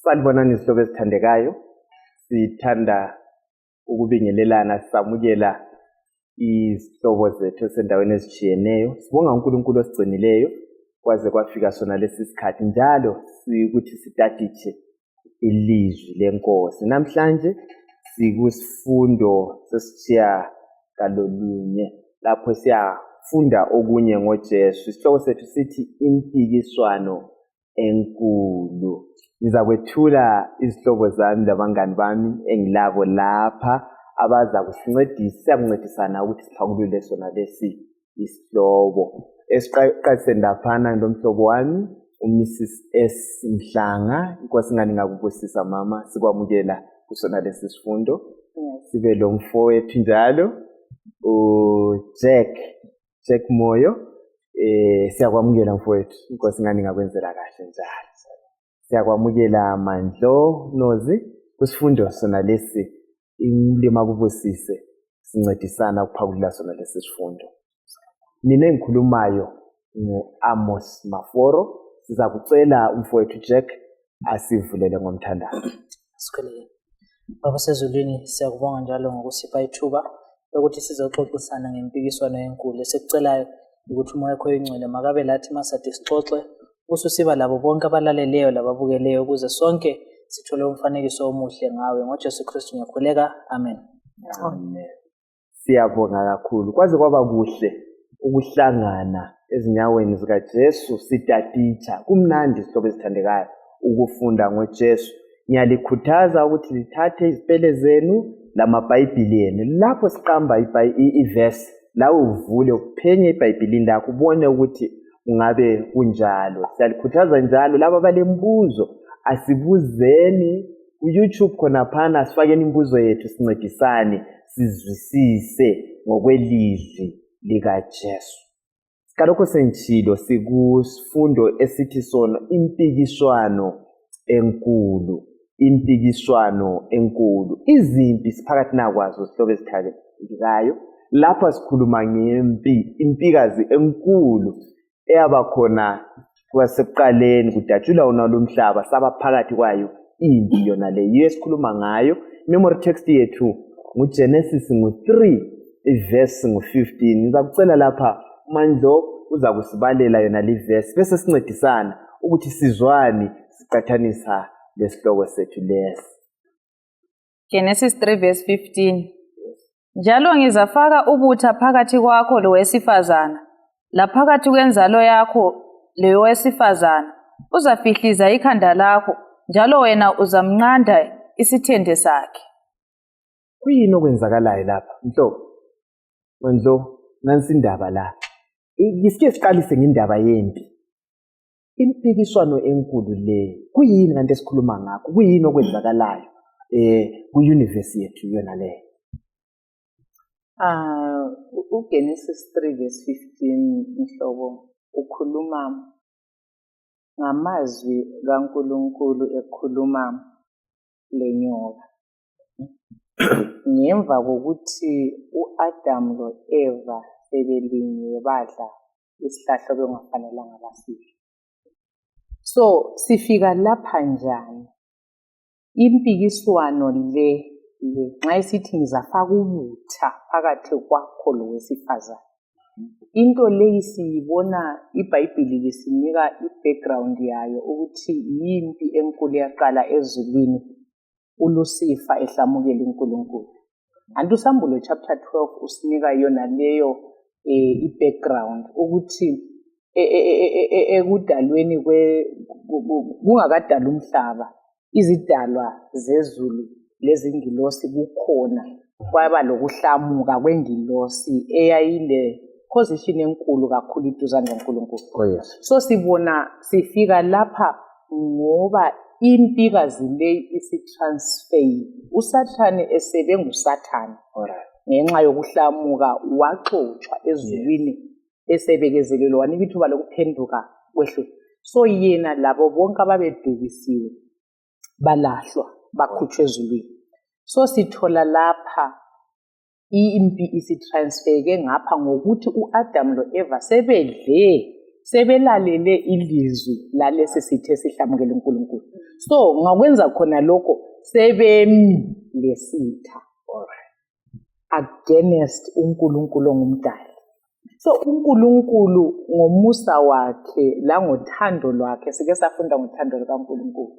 Sanibonani izihlobo ezithandekayo. Sithanda ukubingelelana samukela izihlobo zethu esendaweni ezijiyeneyo. Sibonga uNkulunkulu osigcinileyo kwaze kwafika sona lesi sikhathi njalo sikuthi sitatiche ilizwi lenkosi. Namhlanje sikusifundo sesitshiya kalolunye lapho siyafunda okunye ngoJesu. Isihloko sethu sithi impikiswano enkulu. Ngizakwethula izihlobo zami labangani bami engilabo lapha abaza kusincedisana ukuthi siphakulule sona lesi isihlobo. Esiqaliseni laphana nomhlobo wami uMrs S Mhlanga. Inkosi ngani ngakubusisa mama sikwamukela kusona lesi sifundo. Sibe lo mfowethu njalo Jack Moyo. Siyakwamukela mfowethu. Inkosi ngani ngakwenzela kahle njalo. Siyakwamukela Mandlo Nozi kusifundo sona lesi imlima kubusise sincedisana ukuphakulula sona lesi sifundo. Mina engikhulumayo Amos Maforo. Siza kucela umfowethu Jack asivulele ngomthandazo. Sikhuleke. Baba sezulwini siyakubonga njalo ngokusipha ithuba lokuthi sizoxoxisana ngempikiswano enkulu. Sikucelayo ukuthi umoya wakho oyingcwele makabe lathi masathi sixoxe ususiba labo bonke abalaleleyo lababukeleyo ukuze sonke sithole umfanekiso omuhle ngawe ngoJesu Kristu ngiyakhuleka. Amen. Amen. Siyabonga kakhulu. Kwaze kwaba kuhle ukuhlangana ezinyaweni zikaJesu sitaticha. Kumnandi isihlobo esithandekayo ukufunda ngoJesu. Ngiyalikhuthaza ukuthi lithathe izipele zenu lamabhayibhili enu. Lapho siqamba iverse la uvule uphenye iBhayibheli lakho ubone ukuthi ungabe kunjalo. Siyalikhuthaza njalo laba balembuzo asibuzeni ku-YouTube khona phana sifakeni imbuzo yethu sincedisane sizwisise ngokwelizwi likaJesu. Kalokho sengitshilo sikusifundo esithi sona impikiswano enkulu. Impikiswano enkulu. Izimpi siphakathi nakwazo sihlobo esithandekayo. Lapha sikhuluma ngempi, impikazi enkulu eyaba khona kwasekuqaleni kudatshulwa unalo umhlaba saba phakathi kwayo impi yona leyo esikhuluma ngayo. Memory text yethu nguGenesis 3 verse 15. Ngizakucela lapha Mandlo uza kusibalela yona le verse bese sincedisana ukuthi sizwani siqathanisa lesihloko sethu lesi. Genesis 3 verse 15. Njalo ngizafaka ubutha phakathi kwakho lowesifazana laphakathi kwenzalo yakho lowesifazana uzafihliza ikhanda lakho njalo wena uzamnqanda isithende sakhe. Kuyini okwenzakalayo lapha mhlobo? Mandlo nansi indaba la. Ngisike siqalise ngendaba yempi. Impikiswano enkulu le kuyini kanti esikhuluma ngakho? Kuyini okwenzakalayo ku-universe yethu yona le? uGenesis 3 verse 15 mhlobo ukhuluma ngamazwi kaNkulunkulu ekhuluma lenyoka. Ngemva kokuthi uAdam loEva sebelinye badla isihlahla bengafanelanga basidle. So sifika lapha njani? Impikiswano le nxa isithi ngizafaka ubutha phakathi kwakho lowesifazana. Into leyi siyibona iBhayibheli lisinika i-background yayo ukuthi yimpi enkulu yaqala ezulwini uLucifer ehlamukela uNkulunkulu. Andusambulo chapter 12 usinika yona leyo i-background ukuthi ekudalweni kungakadala umhlaba izidalwa zezulu lezingilosi kukhona kwaba lokuhlamuka kwengilosi eyayile position enkulu kakhulu iduzane noNkulunkulu. Oh yes. So sibona sifika lapha ngoba impikazi leyi isitransfer uSathane esebe nguSathane. Alright. Ngenxa yokuhlamuka waxoxwa ezulwini esebekezelelwa wanika ithuba lokuphenduka kwehlule. So yena labo bonke ababedukisiwe balahlwa bakhutshwe ezulwini. So sithola lapha impi isitransfer ngapha ngokuthi uAdam loEva sebelalele ilizwi lalesi sithe sihlamukela uNkulunkulu. So ngakwenza khona lokho sebemi lesitha against uNkulunkulu ongumdali. So uNkulunkulu ngomusa wakhe la ngothando lwakhe sike safunda ngothando likaNkulunkulu.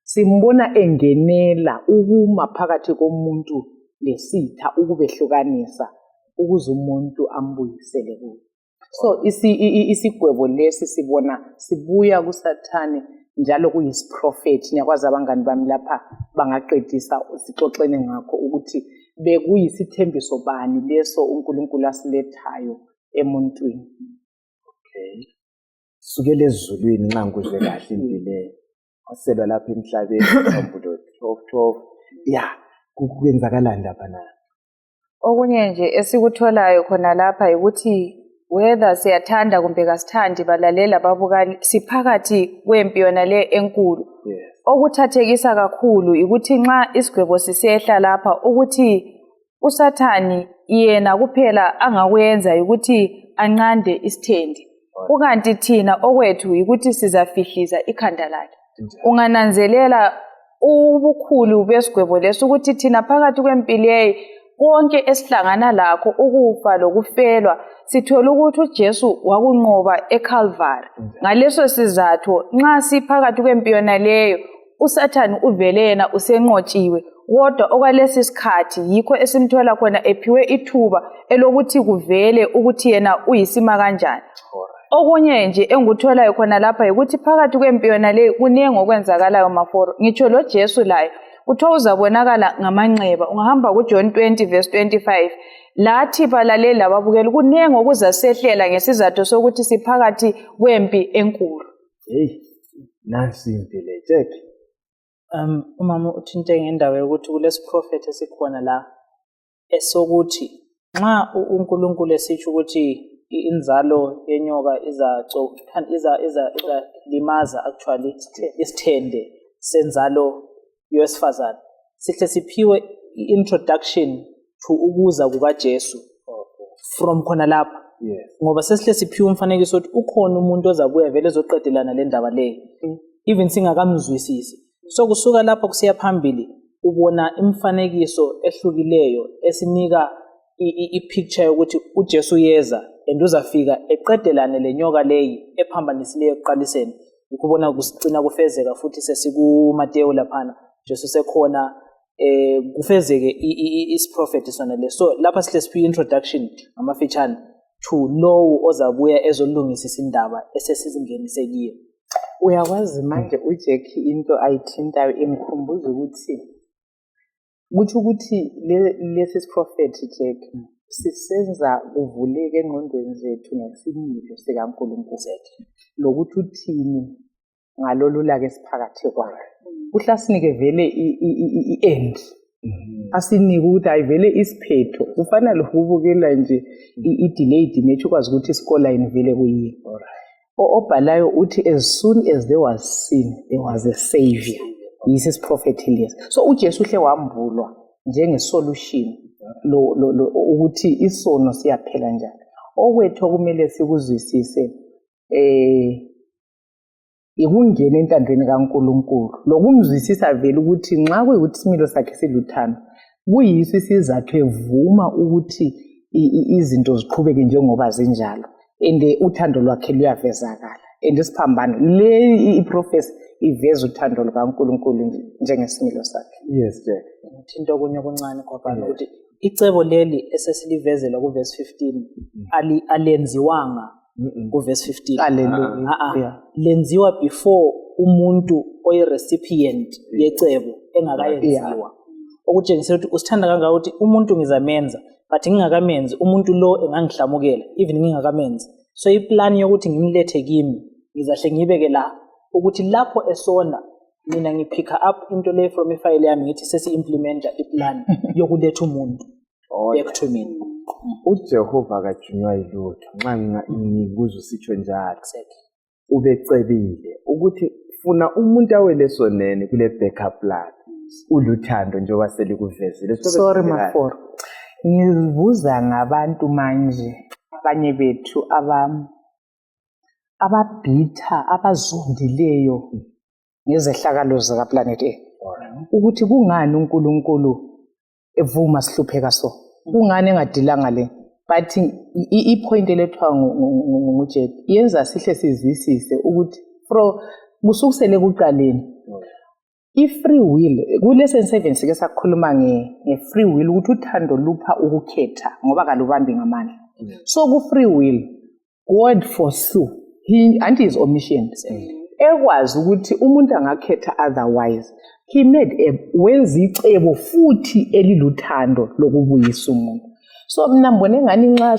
Simbona engenela ukuma phakathi komuntu lesitha ukubehlukanisa ukuze umuntu ambuyisele kuye. So isigwebo lesi sibona sibuya kuSathane njalo kuyisiprofethi. Nyakwazi abangani bami lapha bangaqedisa sixoxene ngakho ukuthi bekuyisithembiso bani leso uNkulunkulu asilethayo emuntwini. Okay. Sukele ezulwini nxa ngikuzwe kahle impilo waselwa lapha emhlabeni Psalm 12 ya kukwenzakalani lapha na? Okunye nje esikutholayo khona lapha ukuthi whether siyathanda kumbe kasithandi balalela babukali siphakathi kwempi yona le enkulu. Okuthathekisa kakhulu ukuthi nxa isigwebo sisehla lapha ukuthi uSathani yena kuphela angakwenza ukuthi anqande isithende. Ukanti thina okwethu ukuthi sizafihliza ikhanda lakhe. Ungananzelela ubukhulu besigwebo leso ukuthi thina phakathi kwempilo konke esihlangana lakho ukufa lokufelwa sithola ukuthi uJesu wakunqoba eCalvary. Ngaleso sizathu nxa siphakathi kwempilo leyo uSathani uvele yena usenqotshiwe kodwa okwalesi sikhathi yikho esimthola khona ephiwe ithuba elokuthi kuvele ukuthi yena uyisima kanjani. Okunye nje engikutholayo khona lapha ukuthi phakathi kwempilo leyo kunenge okwenzakalayo maforo. Ngitsho lo Jesu laye uthiwa uzabonakala ngamanxeba. Ungahamba kuJohn 20:25 lathi balaleli lababukeli kunenge okuzasehlela ngesizathu sokuthi siphakathi kwempi enkulu. Hey, nansi impilo check. Umama uthinte ngendawo yokuthi kulesi prophet esikhona la esokuthi nxa uNkulunkulu esitsho ukuthi inzalo yenyoka iza limaza actually isithende senzalo yowesifazane sihle siphiwe introduction to ukuza kukaJesu from khona lapha. Ngoba sesihle siphiwe umfanekiso ukuthi ukhona umuntu ozabuya vele ezoqedelana le ndaba leyo even singakamzwisisi. So kusuka lapha kusiya phambili ubona imfanekiso ehlukileyo esinika i-picture yokuthi uJesu yeza and uzafika eqedelane lenyoka leyi ephambanisileyo ekuqaliseni. Ukubona kusicina kufezeka futhi sesikuMateyu laphana Jesu sekhona kufezeke isiprofeti sona le. So lapha sihle siphiwe introduction ngamafitshane to lowo ozabuya ezolungisisa indaba esesizingenise kiyo. Uyakwazi manje uJackie into ayithintayo emkhumbuza ukuthi lesi prophet Jackie sisenza kuvuleke engqondweni zethu ngesimilo sikaNkulunkulu zethu lokuthi uthini ngalolula ke siphakathi kwayo. Kuhla sinike vele i-end asinike ukuthi ayivele isiphetho ufana lokubukela nje i-delayed image ukwazi ukuthi iskoline vele kuyini. Obhalayo uthi as soon as there was sin there was a savior. Yisi isiprofethi lesi. So uJesu uhle wambulwa njengesolution ukuthi isono siyaphela njani. Okwethu kumele sikuzwisise ikungena entandweni kaNkulunkulu lokumzwisisa vele ukuthi nxa kuyikuthi isimilo sakhe siluthando kuyiso isizathu evuma ukuthi izinto ziqhubeke njengoba zinjalo and uthando lwakhe luyavezakala and isiphambano le iprofesi iveza uthando lukaNkulunkulu njengesimilo sakhe. Yes, Jack. Ngithinta okunye okuncane kwabani ukuthi icebo leli esesilivezela kuverse 15 alenziwanga kuverse 15. Hallelujah. Lenziwa before umuntu oyirecipient yecebo engakayenziwa. Okutshengisela ukuthi usithanda kangaka ukuthi umuntu ngizamenza but ngingakamenzi umuntu lo engangihlamukela even ngingakamenzi. So iplan yokuthi ngimlethe kimi ngizahle ngibeke la ukuthi lapho esona mina ngipick up into le from ifile yami ngithi sesi-implementa iplan yokuletha umuntu back to me. uJehova kajunywa yilutho nxa ngikuza usitsho njalo ubecebile ukuthi funa umuntu awele sonene kule backup plan uluthando njengoba selikuvezile. Sorry maforo ngizibuza ngabantu manje abanye bethu ababhitha abazondileyo ngezehlakalo zikaplanet Earth. Ukuthi kungani uNkulunkulu evuma sihlupheka so. Kungani engadilanga le. But i-point elethwa nguJet yenza sihle sizwisise ukuthi kusukusele kuqaleni i-free will kulesson 7 sike sakhuluma nge-free will ukuthi uthando lupha ukukhetha ngoba kalubambi ngamandla. So ku-free will God foresaw anti is omniscient ekwazi ukuthi umuntu angakhetha otherwise he made wenza icebo futhi eliluthando lokubuyisa umuntu. So mina ngibona ngani nxa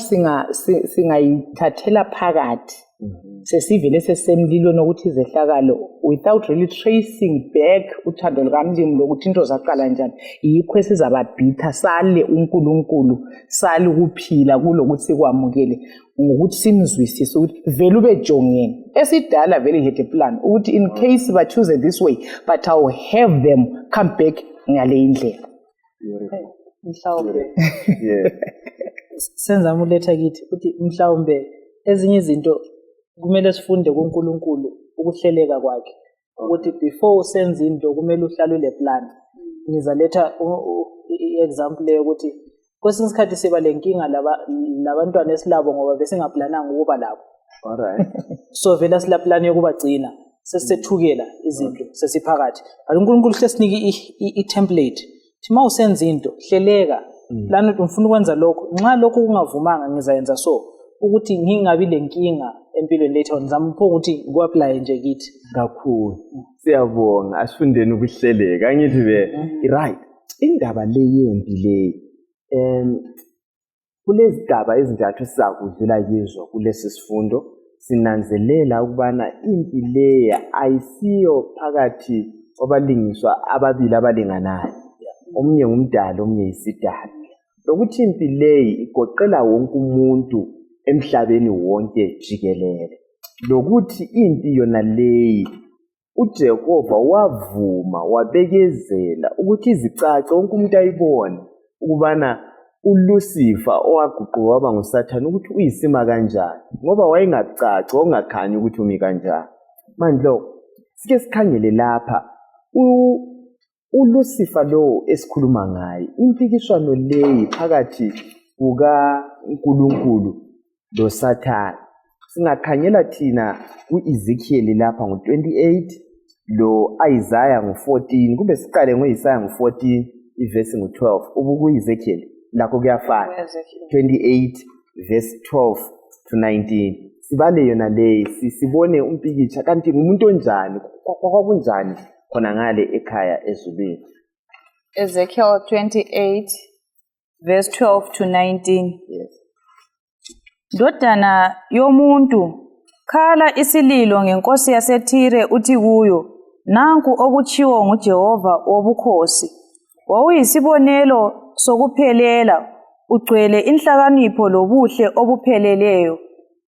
singayithathela phakathi sesivele sesemlilo nokuthi izehlakalo without really tracing back uthando lukaMlimu lokuthi into zaqala njani yikho esizababhitha sale uNkulunkulu sale ukuphila kulokuthi sikwamukele ngokuthi simzwisise ukuthi vele ubejongene esidala vele he had a plan ukuthi in case ba choose this way but I will have them come back ngale indlela. Mhlawumbe senza uletha kithi ukuthi mhlawumbe ezinye izinto kumele sifunde kuNkulunkulu ukuhleleka kwakhe ukuthi before usenza into kumele uhlale le plan. Ngizaletha i-example leyo ukuthi kwesinye isikhathi siba lenkinga labantwana esilabo ngoba besingaplananga ukuba labo. Alright. So vela sila plan yokubagcina sesethukela izinto sesiphakathi. But uNkulunkulu sesinike i-template. Thima usenza into hleleka plan ukuthi ufuna ukwenza lokho nxa lokho kungavumanga ngizayenza so ukuthi ngingabi lenkinga empilweni later ngizama ukuthi ngiapply nje kithi kakhulu. Siyabonga asifundeni ukuhleleka angithi right indaba le yempi le kulezigaba ezintathu sizakudlula kizo kulesi sifundo sinanzelela ukubana impi le ayisiyo phakathi kwabalingiswa ababili abalinganayo. Omunye ngumdala omunye yisidala. Lokuthi impi leyi igoqela wonke umuntu emhlabeni wonke jikelele. Lokuthi impi yona leyi uJehova wavuma wabekezela ukuthi izicace wonke umuntu ayibone ukubana uLucifer owaguquka waba nguSathane ukuthi uyisima kanjani ngoba wayengacaci ongakhanyi ukuthi umi kanjani. Manje lo sike sikhangele lapha uLucifer lo esikhuluma ngaye impikiswano leyi phakathi kukaNkulunkulu loSathane. Singakhangela thina kuEzekiel lapha ngo28 lo Isaiah ngo14 kumbe siqale ngoIsaiah ngo14 iverse ngo12 ubukuEzekiel lakho kuyafana 28 verse 12 to 19 sibale yona le sibone umpikitsha kanti ngumuntu onjani kwakunjani khona ngale ekhaya ezulwini. Ezekiel 28 verse 12 to 19. Yes. Ndodana yomuntu, khala isililo ngenkosi yaseThire uthi kuyo, nanku okutshiwo nguJehova wobukhosi. Wawuyisibonelo sokuphelela, ugcwele inhlakanipho lobuhle obupheleleyo.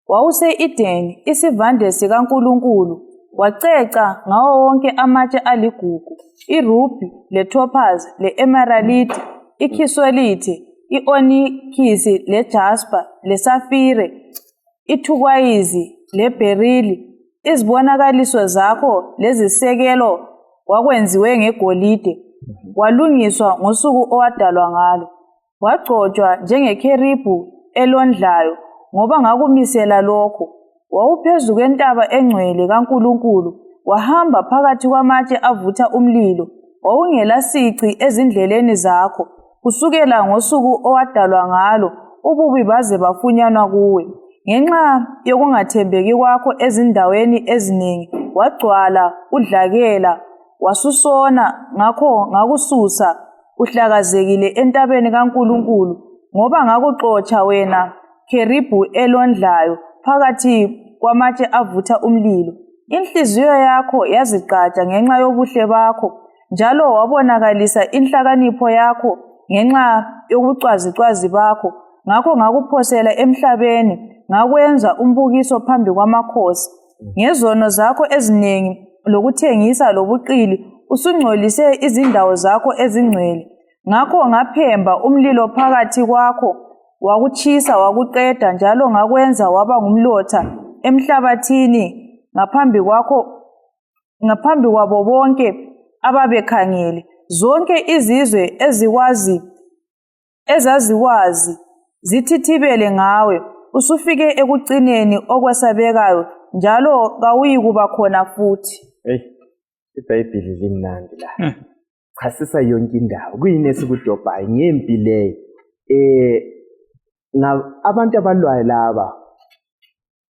Wawuse-Edeni, isivande sikaNkulunkulu, waceca ngawo wonke amatshe aligugu, irubhi, letopaz, le-emeralidi, ikhisolithe, i-onikisi, lejaspa, lesafire, ithukwayizi, leberili. Izibonakaliso zakho lezisekelo wakwenziwe ngegolide, walungiswa ngosuku owadalwa ngalo. Wagcotshwa njengekheribhu elondlayo ngoba ngakumisela lokho. Wawuphezu kwentaba engcwele kaNkulunkulu, wahamba phakathi kwamatshe avutha umlilo. Wawungela sici ezindleleni zakho, kusukela ngosuku owadalwa ngalo, ububi baze bafunyanwa kuwe. Ngenxa yokungathembeki kwakho ezindaweni eziningi, wagcwala udlakela, wasusona ngakho ngakususa uhlakazekile entabeni kaNkulunkulu, ngoba ngakuxotsha wena kheribhu elondlayo phakathi kwamatshe avutha umlilo. Inhliziyo yakho yazigqaja ngenxa yobuhle bakho, njalo wabonakalisa inhlakanipho yakho ngenxa yobucwazicwazi bakho. Ngakho ngakuphosela emhlabeni, ngakwenza umbukiso phambi kwamakhosi. Ngezono zakho ezinengi lokuthengisa lobuqili usungcolise izindawo zakho ezingcwele. Ngakho ngaphemba umlilo phakathi kwakho, wakutshisa wakuqeda, njalo ngakwenza waba ngumlotha emhlabathini ngaphambi kwakho ngaphambi kwabo bonke ababekhangele. Zonke izizwe ezaziwazi zithithibele ngawe. Usufike ekucineni okwesabekayo njalo kawuyikuba khona futhi. Hey, iBhayibheli limnandi la. Chasisa yonke indawo. Kuyini esikudobhayo ngempi leyo. Abantu abalwayo laba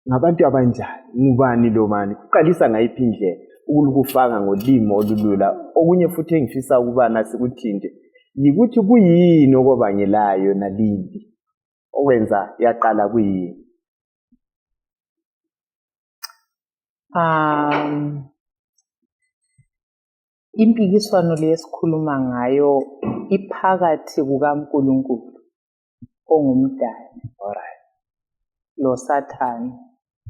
ngabantu abanjani? Ngubani lo mani? Kuqalisa ngayiphi indlela ukulukufaka ngolimo olulula. Okunye futhi engifisa ukuba nasikuthinde yikuthi kuyini okubangelayo nalimbi okwenza yaqala kuyini. Impikiswano lesikhuluma ngayo iphakathi kukaNkulunkulu ongumdali, alright, lo Sathane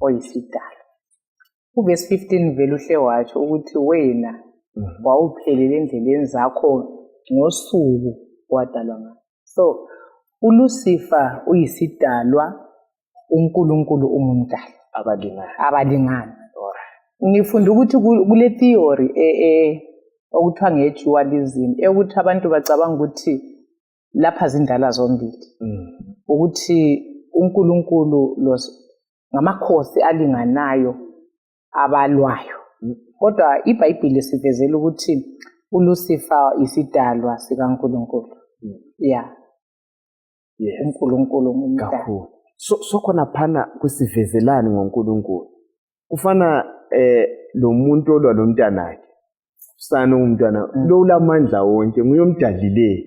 oyisidala. Uvesi 15 vele uhle watsho ukuthi wena wawuphelele endleleni zakho ngosuku wadalwa ngalo. So uLucifer uyisidalwa, uNkulunkulu ungumdali, abalingana. Ngifunda ukuthi kule theory okuthiwa nge-dualism ukuthi abantu bacabanga ukuthi lapha zindala zombili, ukuthi uNkulunkulu ngamakhosi alinganayo abalwayo. Kodwa iBhayibheli sivezela ukuthi uLucifer isidalwa sikaNkulunkulu. Yeah. uNkulunkulu ngumdali. So khona phana kusivezelani ngoNkulunkulu. Kufana lo muntu olwa lo mntanakhe. Usana umntwana lo ulamandla wonke nguyomdalile.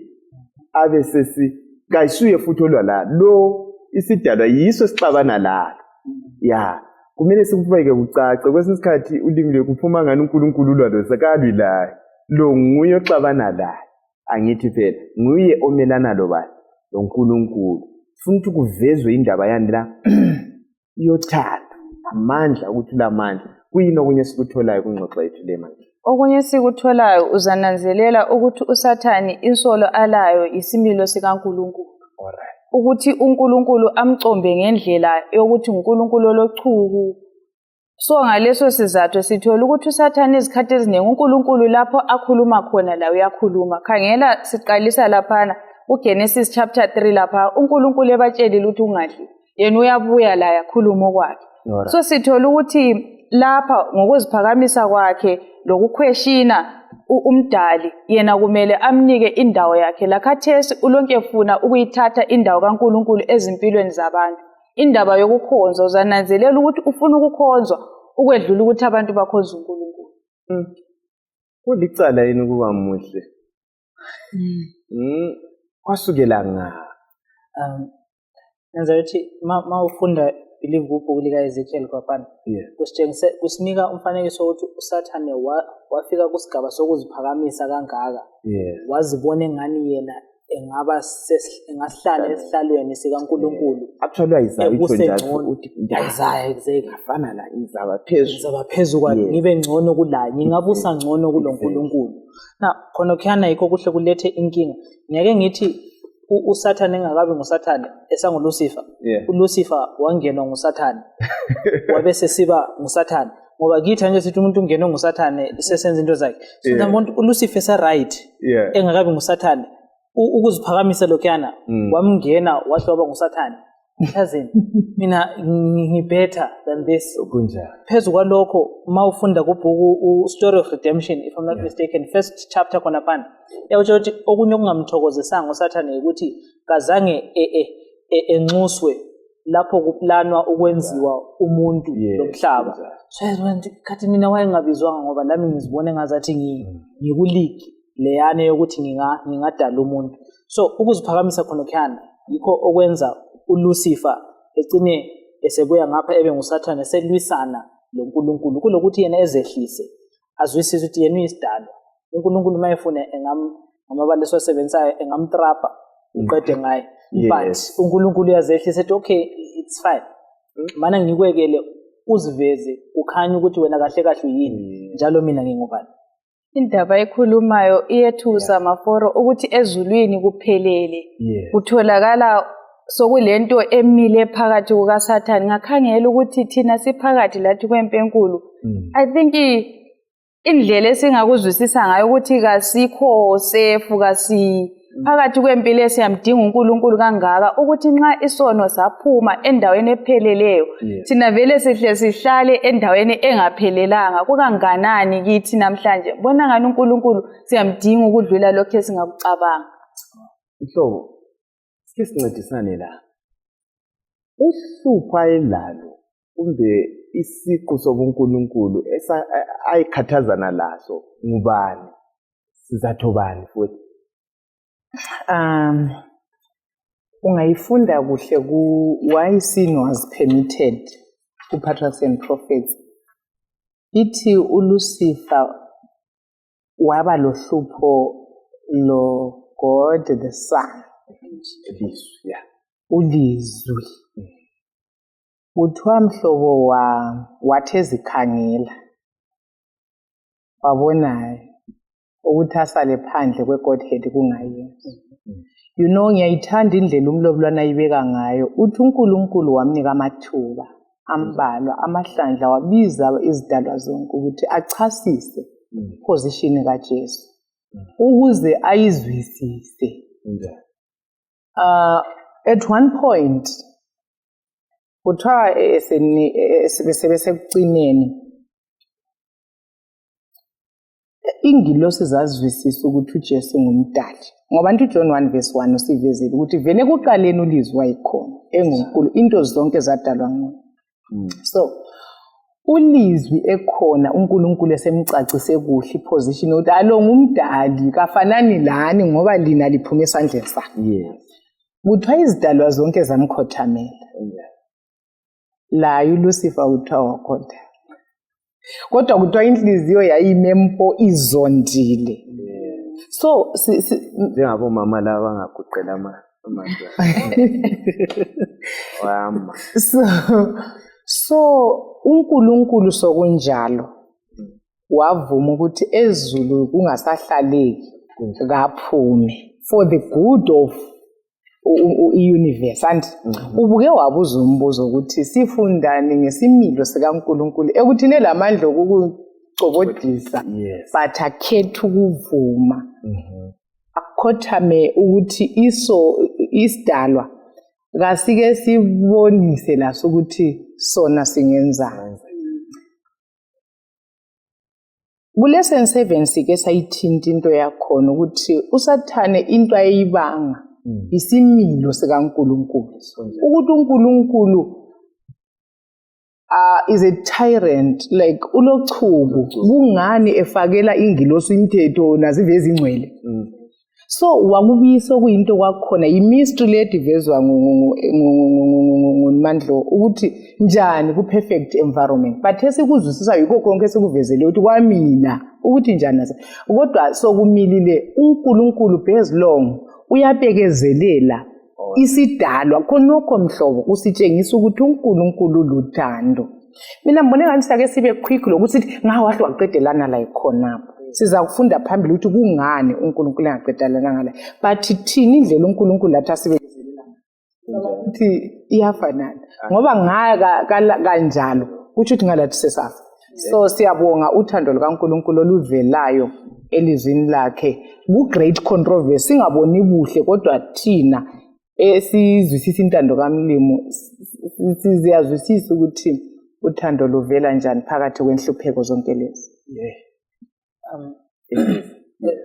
Abe sesi kayisuye futhi olwa la. Lo isidalwa yiso sixabana la. Yeah. Kumele sikubeke kucace kwesinye isikhathi ulimi lekuphuma ngani uNkulunkulu ulwa lo sakalwi la. Lo nguye oxabana la. Angithi phela nguye omelana lo bani lo uNkulunkulu. Funa ukuthi kuvezwe indaba yani la yothanda amandla ukuthi lamandla kuyini okunye sikutholayo kungxoxo yethu le manje. Okunye sikutholayo uzananzelela ukuthi uSathane insolo alayo isimilo sikaNkulunkulu. Alright. Ukuthi uNkulunkulu amcombe ngendlela yokuthi uNkulunkulu lochuku. So ngaleso sizathu sithola ukuthi uSathane izikhathi eziningi uNkulunkulu lapho akhuluma khona la uyakhuluma. Khangela siqalisa laphana uGenesis chapter 3 lapha uNkulunkulu ebatshelile ukuthi ungadli. Yena uyabuya la yakhuluma kwakhe. So sithola ukuthi lapha ngokuziphakamisa kwakhe lokukhweshina umdali yena kumele amnike indawo yakhe. Lakhathesi ulonke ufuna ukuyithatha indawo kaNkulunkulu ezimpilweni zabantu. Indaba yokukhonza uzananzelela ukuthi ufuna ukukhonzwa ukwedlula ukuthi abantu bakhonza uNkulunkulu. Kulicala yini kuba muhle? Kwasukela nga Nenza ukuthi ma ufunda believe kubhuku lika Ezekiel kwaphana. Kusitshengise kusinika umfanekiso ukuthi uSathane wafika kusigaba sokuziphakamisa kangaka. Wazibona engani yena engasihlala esihlalweni sikaNkulunkulu. Actually ayizayitho njalo uthi ngafana la izaba phezulu kwakhe ngibe ngcono kula ngingabusa ngcono kuloNkulunkulu. Na khona khana yikho kuhle kulethe inkinga. Ngeke ngithi uSathane engakabi nguSathane esanguLucifer. uLucifer wangenwa nguSathane wabe sesiba nguSathane ngoba kithi nje sithi umuntu ungenwe nguSathane sesenza into zakhe. So umuntu uLucifer sa right engakabi nguSathane ukuziphakamisa lokhana wamngena wathi waba nguSathane. Mhlazini mina ngibetter than this. Kunjani? Phezu kwalokho mawufunda kubhuku Story of Redemption if I'm not mistaken first chapter khona phana yakuthi ukuthi okunye okungamthokozisanga uSathane ukuthi kazange enxuswe lapho kuplanwa ukwenziwa umuntu lomhlaba. So kathi mina wayengabizwanga ngoba nami ngizibone ngazathi ngikuligi leyane yokuthi ngingadala umuntu. So ukuziphakamisa khona khana yikho okwenza uLucifer egcine esebuya ngapha ebe nguSathane selwisana loNkulunkulu kulokuthi yena ezehlise azwisise ukuthi yena uyisidalwa. uNkulunkulu mayefuna ngamabaleso asebenzayo engamtrapa uqede ngaye. But uNkulunkulu uyazehlisa ethi okay it's fine. Mana ngikwekele uziveze ukhanya ukuthi wena kahle kahle uyini njalo mina ngingubani. Indaba ekhulumayo iyethusa maforo ukuthi ezulwini kuphelele. Kutholakala sokulento emile phakathi kukaSathane ngakhangela ukuthi thina siphakathi lathi kwempi enkulu. I think indlela esingakuzwisisa ngayo ukuthi kasikho safe phakathi kwempilo esiyamdinga uNkulunkulu kangaka ukuthi nxa isono saphuma endaweni epheleleyo thina vele sihlale endaweni engaphelelanga kukanganani kithi namhlanje bona ngani uNkulunkulu siyamdinga ukudlula lokho esingakucabanga. Mhlobo, sike sincedisane la. Uhlupho ayelalo kumbe isiqu sobuNkulunkulu ayikhathazana laso ngubani? Sizathu bani futhi? Ungayifunda kuhle Why Sin Was Permitted ku-Patriarchs and Prophets. Ithi uLucifer waba lohlupho lo God the Son. Ulizwi. Kuthiwa mhlobo wathi ezikhangela wabona ukuthi asale phandle kwe-Godhead kungayenzi. You know, ngiyayithanda indlela umlobolwana ayibeka ngayo. Uthi uNkulunkulu wamnika amathuba ambalwa amahlandla wabiza izidalwa zonke ukuthi achasise position kaJesu ukuze ayizwisise. At one point kuthiwa sebesekucineni ingilosi zazwisisa ukuthi uJesu ngumdali ngoba nje uJohn 1:1 usivezile ukuthi vele kuqaleni ulizwi wayikhona enguNkulunkulu into zonke zadalwa nguye. So ulizwi ekhona uNkulunkulu esemcacise kuhle iposition ukuthi alo ngumdali kafanani lani ngoba lina liphuma esandleni sakhe. Kuthiwa izidalwa zonke zamkhothamela. La uLucifer uthiwa wakhotha. Kodwa kuthiwa inhliziyo yayimempo izondile. So njengabo mama laba ngaguqela amanzi. Wama. So uNkulunkulu sokunjalo wavuma ukuthi ezulu kungasahlaleki kaphume for the good of i-universe. And ubuke wabuza umbuzo ukuthi sifundane ngesimilo sikaNkulunkulu ekuthi nelamandla okucobodisa but akhetha ukuvuma akhothame ukuthi isidalwa kasike sibonise laso ukuthi sona singenzani. Kulesson 7 sike sayithinta into yakhona ukuthi uSathane into ayibanga isimilo sikaNkulunkulu ukuthi uNkulunkulu is a tyrant, like ulochuku kungani efakela ingilosi imithetho naziveza ingcwele. So wakubisa kuyinto kwakhona imystery ledivezwa ngumandlo ukuthi njani ku perfect environment but esikuzwisisa yikho konke esikuvezele ukuthi kwamina ukuthi njani nasa kodwa sokumilile uNkulunkulu based long uyabekezelela isidalwa khonokho mhlobo usitshengisa ukuthi uNkulunkulu luthando. Mina mbone ngani sake sibe quick lokuthi ngawahle waqedelana la ikhonapho. Siza kufunda phambili ukuthi kungani uNkulunkulu angaqedelana ngala but thini indlela uNkulunkulu lathi asibekezelela ukuthi iyafanana ngoba ngaka kanjalo kusho ukuthi ngalathi sesafa. So siyabonga uthando lukaNkulunkulu oluvelayo elizwini lakhe ku great controversy singaboni buhle kodwa thina esizwisisa intando kaMlimo siziyazwisisa ukuthi uthando luvela njani phakathi kwenhlupheko zonke lezi.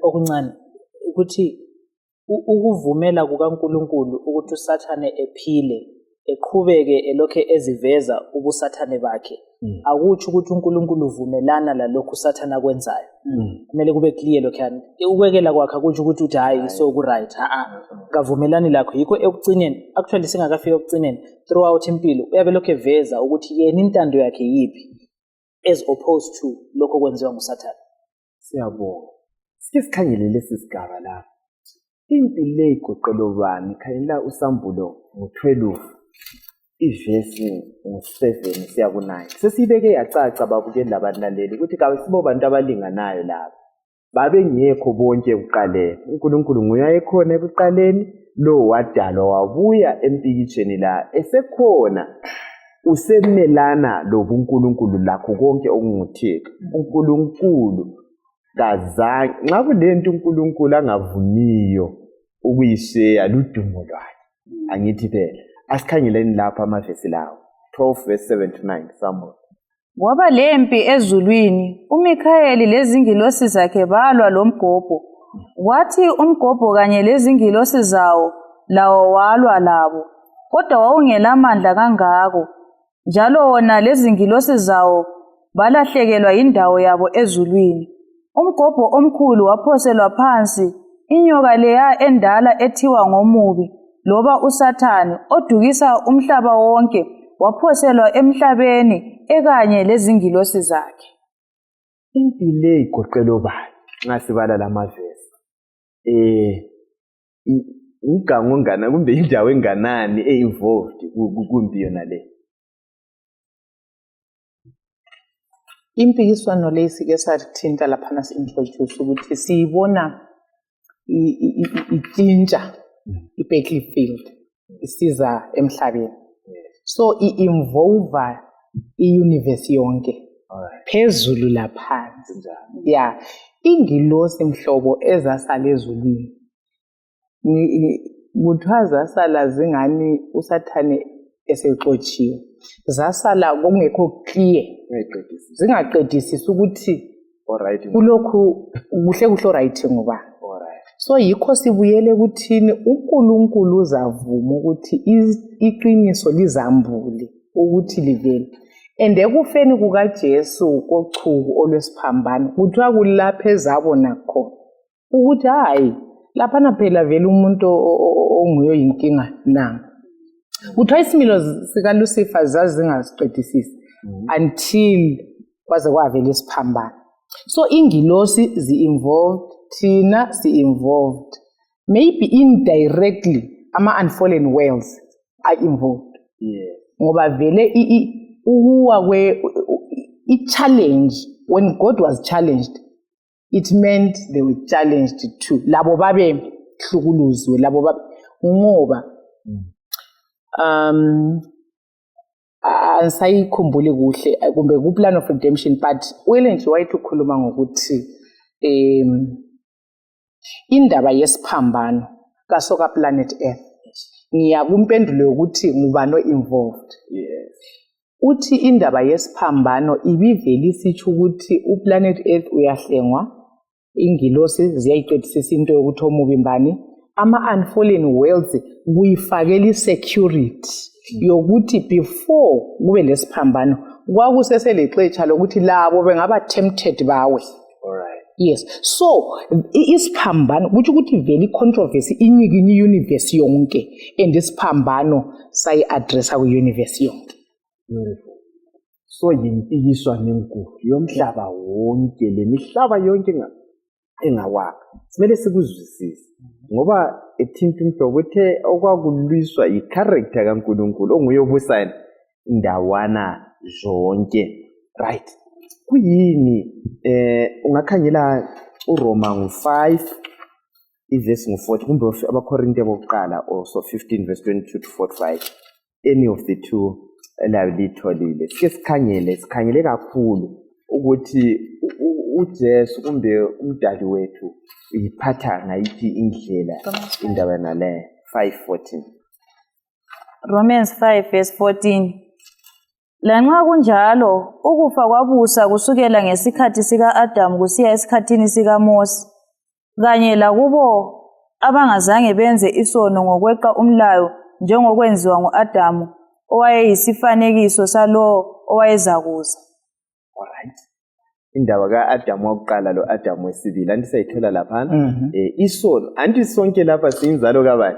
Okuncane ukuthi ukuvumela kukaNkulunkulu ukuthi uSathane ephile eqhubeke elokhe eziveza ubusathane bakhe akuthi ukuthi uNkulunkulu uvumelana lalokho uSathane akwenzayo. Kumele kube clear lokhani ukwekela kwakhe ukuthi uthi hayi so ku right kavumelani lakho yikho ekugcineni actually singakafika ekugcineni throughout impilo uyabe lokho eveza ukuthi yena intando yakhe yipi as opposed to lokho kwenziwa nguSathane. Siyabonga. Sike sikhangele lesi sigaba lapha. Impilo egoqelo bani khayela usambulo ngo12 ivesi ngo7 siya ku9. Sesibeke yacaca babukeli labalandeli ukuthi kawesibo bantu abalinganayo lapha. Babe ngekho bonke ekuqaleni. uNkulunkulu nguye ekhona ekuqaleni lo wadalwa wabuya empikitsheni la esekhona usemelana lobuNkulunkulu lakho konke okunguThixo. uNkulunkulu kazange nxa kulento uNkulunkulu angavuniyo ukuyisheya ludumo lwakhe. Angithi phela asikhangeleni lapha amavesi lawo 12 verse 7 to 9 Samuel. Kwaba lempi ezulwini, uMikhayeli lezingilosi zakhe balwa lomgobho. Kwathi umgobho kanye lezingilosi zawo lawo walwa labo, kodwa wawungelamandla kangako. Njalo wona lezingilosi zawo balahlekelwa indawo yabo ezulwini. Umgobho omkhulu waphoselwa phansi, inyoka leya endala ethiwa ngomubi, loba uSathane, odukisa umhlaba wonke, waphoselwa emhlabeni ekanye lezingilosi zakhe. Impilo igoqela obani nxa sibala lamavesi? Ugango ngana kumbe indawo enganani einvolved kumbi yona le? Impikiswano leyisike sathinta laphana si-introduce ukuthi siyibona itshintsha i-battlefield isiza emhlabeni. So i-involve i-universe yonke phezulu laphansi. Yeah, ingilosi mhlobo ezasala ezulwini kuthiwa zasala zingani uSathane esexotshiwe, zasala kungekho clear, zingaqedisisi ukuthi kulokhu kuhle alright ngoba. So yikho sibuyele kuthini uNkulunkulu uzavuma ukuthi iqiniso lizambule ukuthi livele. And ekufeni kukaJesu kochuku olwesiphambano kuthiwa kulapha ezabona khona ukuthi hayi laphana phela vele umuntu onguyo inkinga nanga. Kuthiwa isimilo sikaLucifer zazingasiqedisisi until kwaze kwavela isiphambano. So ingilosi zi-involved, thina si-involved. Maybe indirectly ama-unfallen worlds are involved. Ngoba vele i-challenge, when God was challenged, it meant they were challenged too. Labo babe hlukuluzwe, labo babe ngoba ansayikhumbuli kuhle kumbe ku-plan of redemption, but wele nje wayethi ukhuluma ngokuthi indaba yesiphambano kasoka planet Earth. Ngiyakumpendulo yokuthi ngubani involved. Uthi indaba yesiphambano ibivele isitsho ukuthi uplanet Earth uyahlengwa, ingilosi ziyayiqedisisa into yokuthi omubi mbani, ama-unfallen worlds kuyifakela i-security yokuthi before kube lesiphambano kwakuseselexetsha lokuthi labo bengaba tempted bawe. Yes, so isiphambano kuthi ukuthi vele i-controversy inyikinye i-universe yonke and isiphambano sayi-addressa kwi-universe yonke. Beautiful. So yimpikiswano enkulu yomhlaba wonke, le mihlaba yonke engawakha simele sikuzwisise ngoba ethinta umhlobo uthe okwakulwiswa i-character kaNkulunkulu onguye obusayina indawana zonke. Right, kuyini ungakhangela uRoma 5 ivesi 40 kumbe abaKorinte bokuqala also 15 verse 22 to 45, any of the two elalitholile. Sike sikhangele kakhulu ukuthi uJesu kumbe umdali wethu uyiphatha ngayiphi indlela indaba nale 5:14. Romans 5 verse 14. Lanxa kunjalo, ukufa kwabusa kusukela ngesikhathi sika-Adamu kusiya esikhathini sikaMose, kanye lakubo abangazange benze isono ngokweqa umlayo njengokwenziwa ngu-Adamu, owayeyisifanekiso salowo owayezakuza. Alright. Indaba ka-Adamu wokuqala lo Adamu wesibili anti sayithola laphana. Isono anti sonke lapha siyinzalo kabani?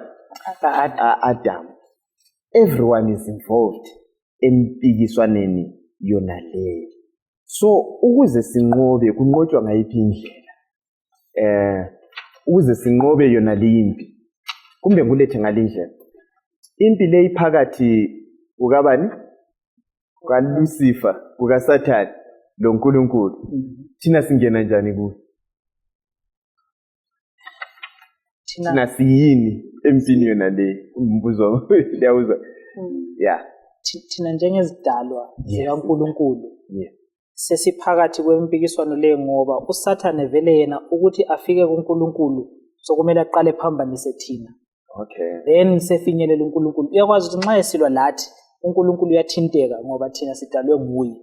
Adamu. Everyone is involved empikiswaneni yona leyo. So ukuze sinqobe kunqotshwa ngayiphi indlela? Ukuze sinqobe yona limpi kumbe ngulethe ngalindlela. Impi le iphakathi ukabani? KaLucifer, kukaSathane lo Nkulunkulu. Thina singena njani kuyo? Thina siyini empini yona le? Umbuzo liyawuzwa. Yeah. thina njengezidalwa zikaNkulunkulu Yeah. sesiphakathi kwempikiswano le ngoba uSathane vele yena ukuthi afike kuNkulunkulu sokumele aqale phambanise thina. Okay. Then sefinyelela uNkulunkulu. Uyakwazi ukuthi nxa esilwa lathi uNkulunkulu uyathinteka ngoba thina sidalwe nguye.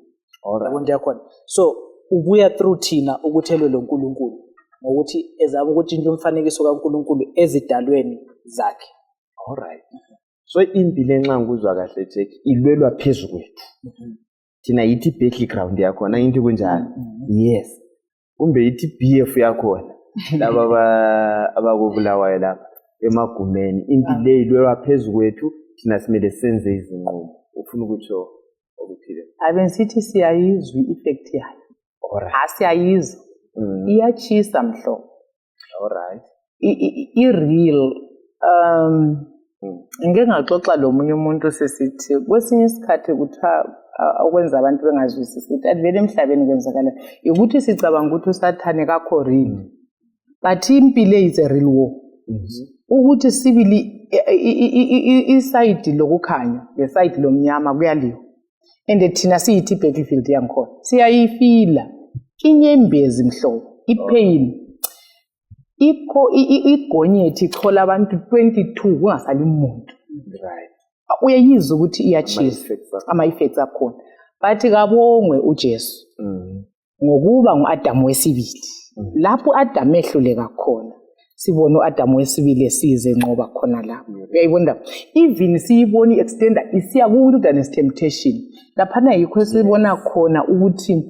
Alright. Yabona yakhona. So ubuya through thina ukuthelwe loNkulunkulu ngokuthi ezama ukuthi into umfanekiso kaNkulunkulu ezidalweni zakhe. Alright. So impilo enxa ngikuzwa kahle Jack ilwelwa phezulu kwethu. Thina yithi battleground yakhona into kunjalo. Yes. Kumbe yithi BF yakhona. Laba abakubulawayo lapha emagumeni impilo ilwelwa phezulu kwethu thina simele senze izinqumo. Ufuna ukutsho okuthile. Ave ngithi siyayizwa i-effect yayo. Alright. Asiyayizwa. Iyachisa mhlobo. Alright. I-real ngeke ngaxoxa lo munye umuntu sesithi kwesinye isikhathi kuthiwa okwenza abantu bengazwisisi ukuthi adivele emhlabeni kwenzakala ukuthi sicabanga ukuthi uSathane kakho real but impilo is a real war. Ukuthi sibili iside lokukhanya leside lomnyama kuyaliwa and thina siyithi battlefield yankhona siyayifila inyembezi mhlobo ipain igonyethi ichola abantu 22 kungasali umuntu. Right. Uyayizwa ukuthi iyachisa ama-effects akhona but kabongwe uJesu ngokuba ngu-Adamu wesibili. Lapho uAdamu ehluleka khona sibona uAdamu wesibili esize nqoba khona lapho. Uyayibona even siyibona i-extender isiya ku-wilderness temptation laphana yikho sibona khona ukuthi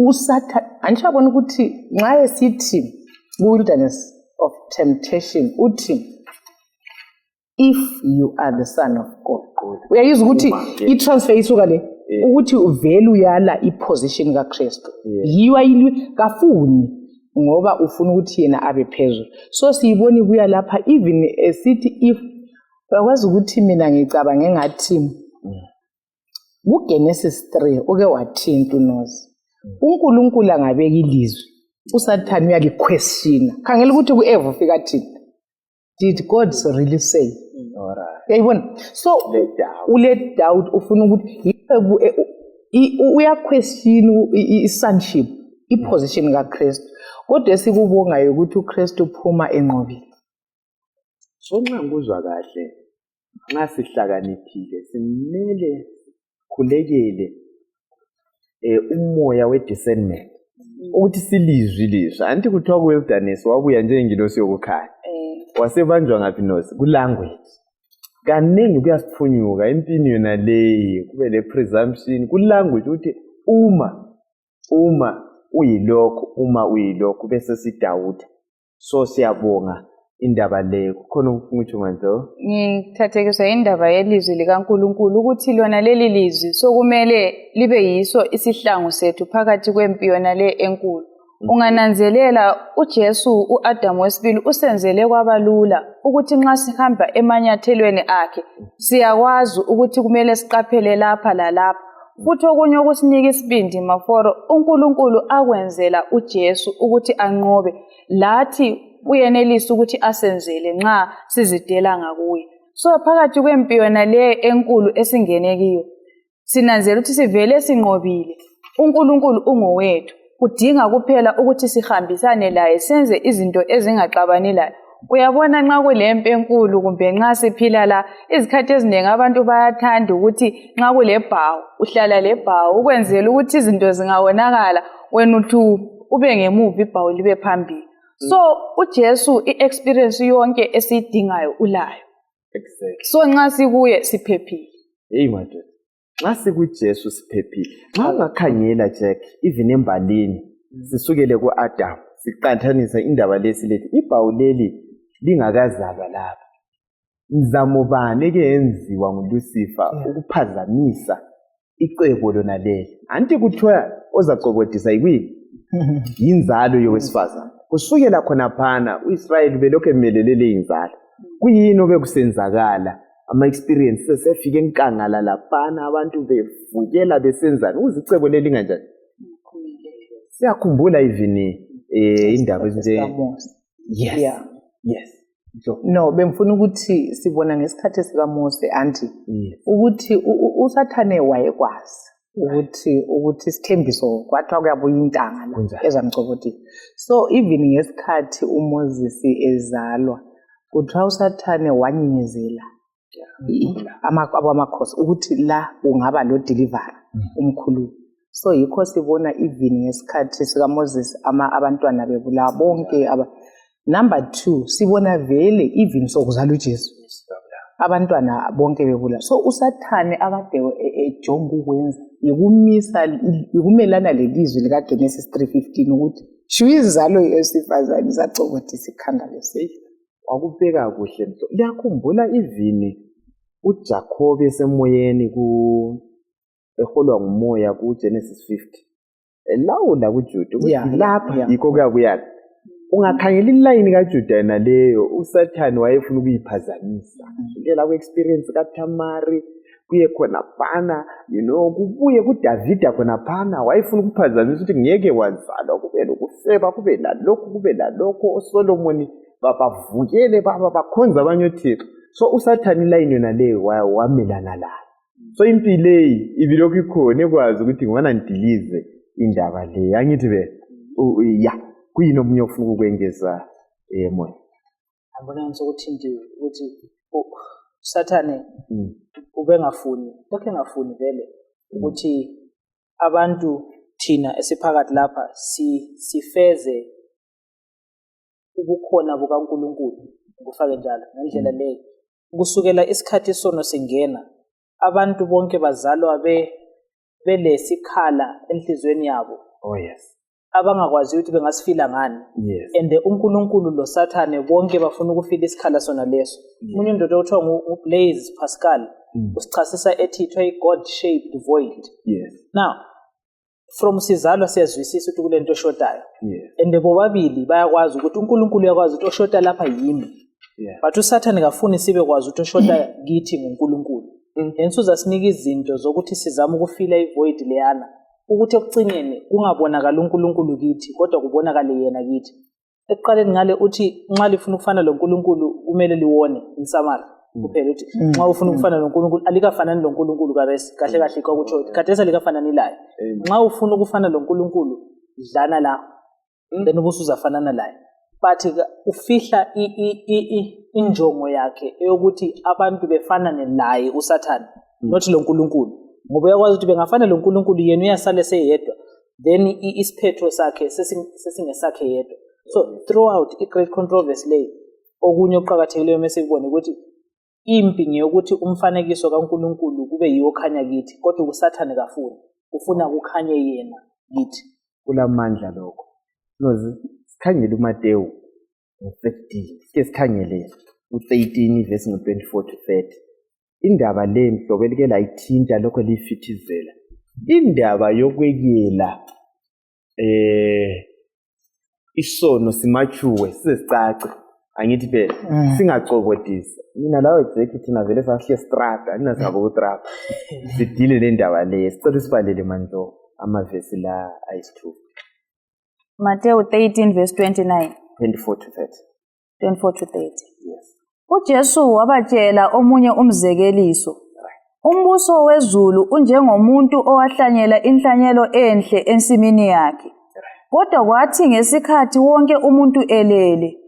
uSathane angishabona ukuthi nxa esithi wilderness of temptation uthi if you are the son of God. Uyayizwa ukuthi i-transfer isuka le ukuthi uvele uyala i-position kaKristu. Yiyo ayilwi kafuni ngoba ufuna ukuthi yena abe phezulu. So siyibona ibuya lapha even esithi if uyakwazi ukuthi mina ngicabanga ngathi kuGenesis 3 uke wathinta uNosi. uNkulunkulu angabeka ilizwi uSathane uyaliquestiona. Khangela ukuthi ku-Eve ufika thina. Did God really say? Alright. Uyayibona? So let doubt ufuna ukuthi uyaquestion i-sonship i-position kaKristu. Kodwa esikubongayo ukuthi uKristu uphuma enqobile. So nxa ngikuzwa kahle nxa sihlakaniphile simele khulekele umoya we-discernment ukuthi silizwi lizwi anti kuthiwa ku-wilderness wabuya njengengilosi yokukhanya wasebanjwa ngaphi nosi ku-language kaningi kuyasiphunyuka empini yona leyi kube le-presumption ku-language ukuthi uma uyilokhu bese sidawuda. So siyabonga indaba leyo kukhona ukufuna ukuthi manje ngithathekiswa indaba yelizwi likaNkulunkulu ukuthi lona leli lizwi sokumele libe yiso isihlangu sethu phakathi kwempi yona le enkulu. Ungananzelela uJesu uAdamu wesibili usenzele kwabalula ukuthi nxa sihamba emanyathelweni akhe siyakwazi ukuthi kumele siqaphele lapha lalapha. Futhi okunye okusinika isibindi maforo uNkulunkulu akwenzela uJesu ukuthi anqobe lathi uyenelisa ukuthi asenzele nxa sizidela ngakuye. So phakathi kwempi yona le enkulu esingene kiyo sinanzela ukuthi sivele sinqobile uNkulunkulu ungowethu. Kudinga kuphela ukuthi sihambisane laye senze izinto ezingaxabani laye. Uyabona nxa kulempi enkulu kumbe nxa siphila la izikhathi eziningi abantu bayathanda ukuthi nxa kulebhawu uhlala lebhawu ukwenzela ukuthi izinto zingawonakala wena uthi ube ngemuva ibhawu libe phambili. So uJesu i-experience yonke esiyidingayo ulayo. exactly. So nxa sikuye siphephile. Hey madoda nxa sikuJesu siphephile. Nxa ungakhangela Jack even embalini sisukele kuAdam siqathanisa indaba lesilethi ibhawu leli lingakazalwa lapha. Mzamo bani eke yenziwa nguLucifer ukuphazamisa icebo lona leli. Anti kuthiwa ozacobodisa yikwini yinzalo yowesifazane. Kusukela khona phana uIsrael belokhu emelelele inzalo. Kuyini obekusenzakala ama-experience sefike enkangala laphana abantu bevukela besenzana uzicebo leli kanjani. Siyakhumbula even indaba ezinje. Yes. Yeah. Yes. No, bengifuna ukuthi sibona ngesikhathi sikaMose anti ukuthi uSathane wayekwazi ukuthi isithembiso kwathiwa kuyabuya intanga la ezamcokotisa. So even ngesikhathi uMoses ezalwa kuthiwa uSathane wanyinyezela amakhosi ukuthi la ungaba lo deliver umkhulu. So yikho sibona even ngesikhathi sikaMoses abantwana bebulawa bonke Number 2, sibona vele even sokuzala uJesu. Abantwana bonke bebula. So uSathane akade ejonga ukwenza yikumelana lelizwi lika Genesis 3:15 ukuthi shuyizalo yesifazane isacokotisa ikhanda lesifo. Wakubheka kuhle mhlo. Liyakhumbula ivini uJacob esemoyeni eholwa ngumoya kuGenesis 50. Lawo la kuJuda lapha yikho kuyakuyana. Ungakhangela iline kaJuda naleyo uSathane wayefuna ukuyiphazamisa. Ngela ku experience kaThamari kuye khona phana kubuye kuDavida khona phana wayefuna ukuphazamisa ukuthi ngeke wazala kube lokuseba kube lalokho uSolomon bavukele bakhonza abanye uThixo. So uSathane iline yona leyo wamelana la. So impilo ibilokhu ikhona ekwazi ukuthi ngibana ndilize indaba le angithi kuyini omunye ofuna ukwengeza moya. Angibona ukuthi nje ukuthi uSathane ubengafuni engafuni vele ukuthi abantu thina esiphakathi lapha sifeze ubukhona bukaNkulunkulu ngufake njalo ngendlela leyo kusukela isikhathi sono singena abantu bonke bazalwa belesikhala enhlizweni yabo. Oh yes. Abangakwazi ukuthi bengasifila ngani. And uNkulunkulu lo Sathane bonke bafuna ukufila isikhala sona leso. Umunye indoda othiwa nguBlaise Pascal usichasisa ethi ithiwa God shaped void. Now from sizalwa siyazwisisa ukuthi kulento eshotayo. And bobabili bayakwazi ukuthi uNkulunkulu uyakwazi ukuthi oshota lapha yini. But uSathane kafuni sibe kwazi ukuthi oshota kithi nguNkulunkulu. Ensuza sinika izinto zokuthi sizama ukufila ivoid leyana. Ukuthi ekugcineni kungabonakala uNkulunkulu kithi kodwa kubonakala yena kithi. Ekuqaleni ngale uthi nxa lifuna ukufana loNkulunkulu kumele liwone insamara kuphela uthi nxa ufuna ukufana loNkulunkulu alikafanani loNkulunkulu kahle kahle ukuthi khathesa likafanani laye. Nxa ufuna ukufana loNkulunkulu dlana la then ubusuzafanana laye. But ufihla injongo yakhe eyokuthi abantu befanane naye uSathane not loNkulunkulu. Ngoba uyakwazi ukuthi bengafana loNkulunkulu yena uyasale seyedwa then isiphetho sakhe sesingesakhe yedwa. So throughout i-great controversy le okunye oqhakathekileyo mesibone ukuthi impi ngeyokuthi umfanekiso kaNkulunkulu kube yiwo khanya kithi kodwa uSathane kafuni ufuna kukhanye yena kithi. Kulamandla lokho. Sikhangele uMateyu 15 sikhangele u13 verse 24 to 30. Indaba le mhlobo elike layithinta lokho lifithizela. Indaba yokwekela isono simachuwe sicace angithi phela singacokotisa. Mina lawo executive thina vele sasihle strata nina singabo utrap. Sidile le ndaba le sicela sibalele mandlo amavesi la ayisithupha. Matthew 13 verse 29 24 to 30. 24 to 30. Yes. uJesu wabatshela omunye umzekeliso. Umbuso wezulu unjengomuntu owahlanyela inhlanyelo enhle ensimini yakhe. Kodwa kwathi ngesikhathi wonke umuntu elele,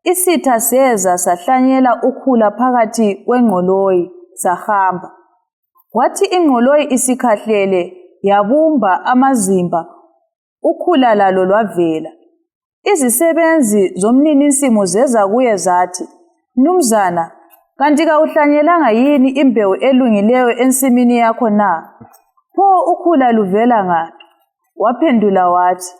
isitha seza sahlanyela ukhula phakathi kwengqoloyi sahamba. Kwathi ingqoloyi isikhahlele yabumba amazimba, ukhula lalo lwavela. Izisebenzi zomnininsimu zeza kuye zathi, "Mnumzana, kanti kawuhlanyelanga yini imbewu elungileyo ensimini yakho na? Pho ukhula luvela ngaphi?" Waphendula wathi,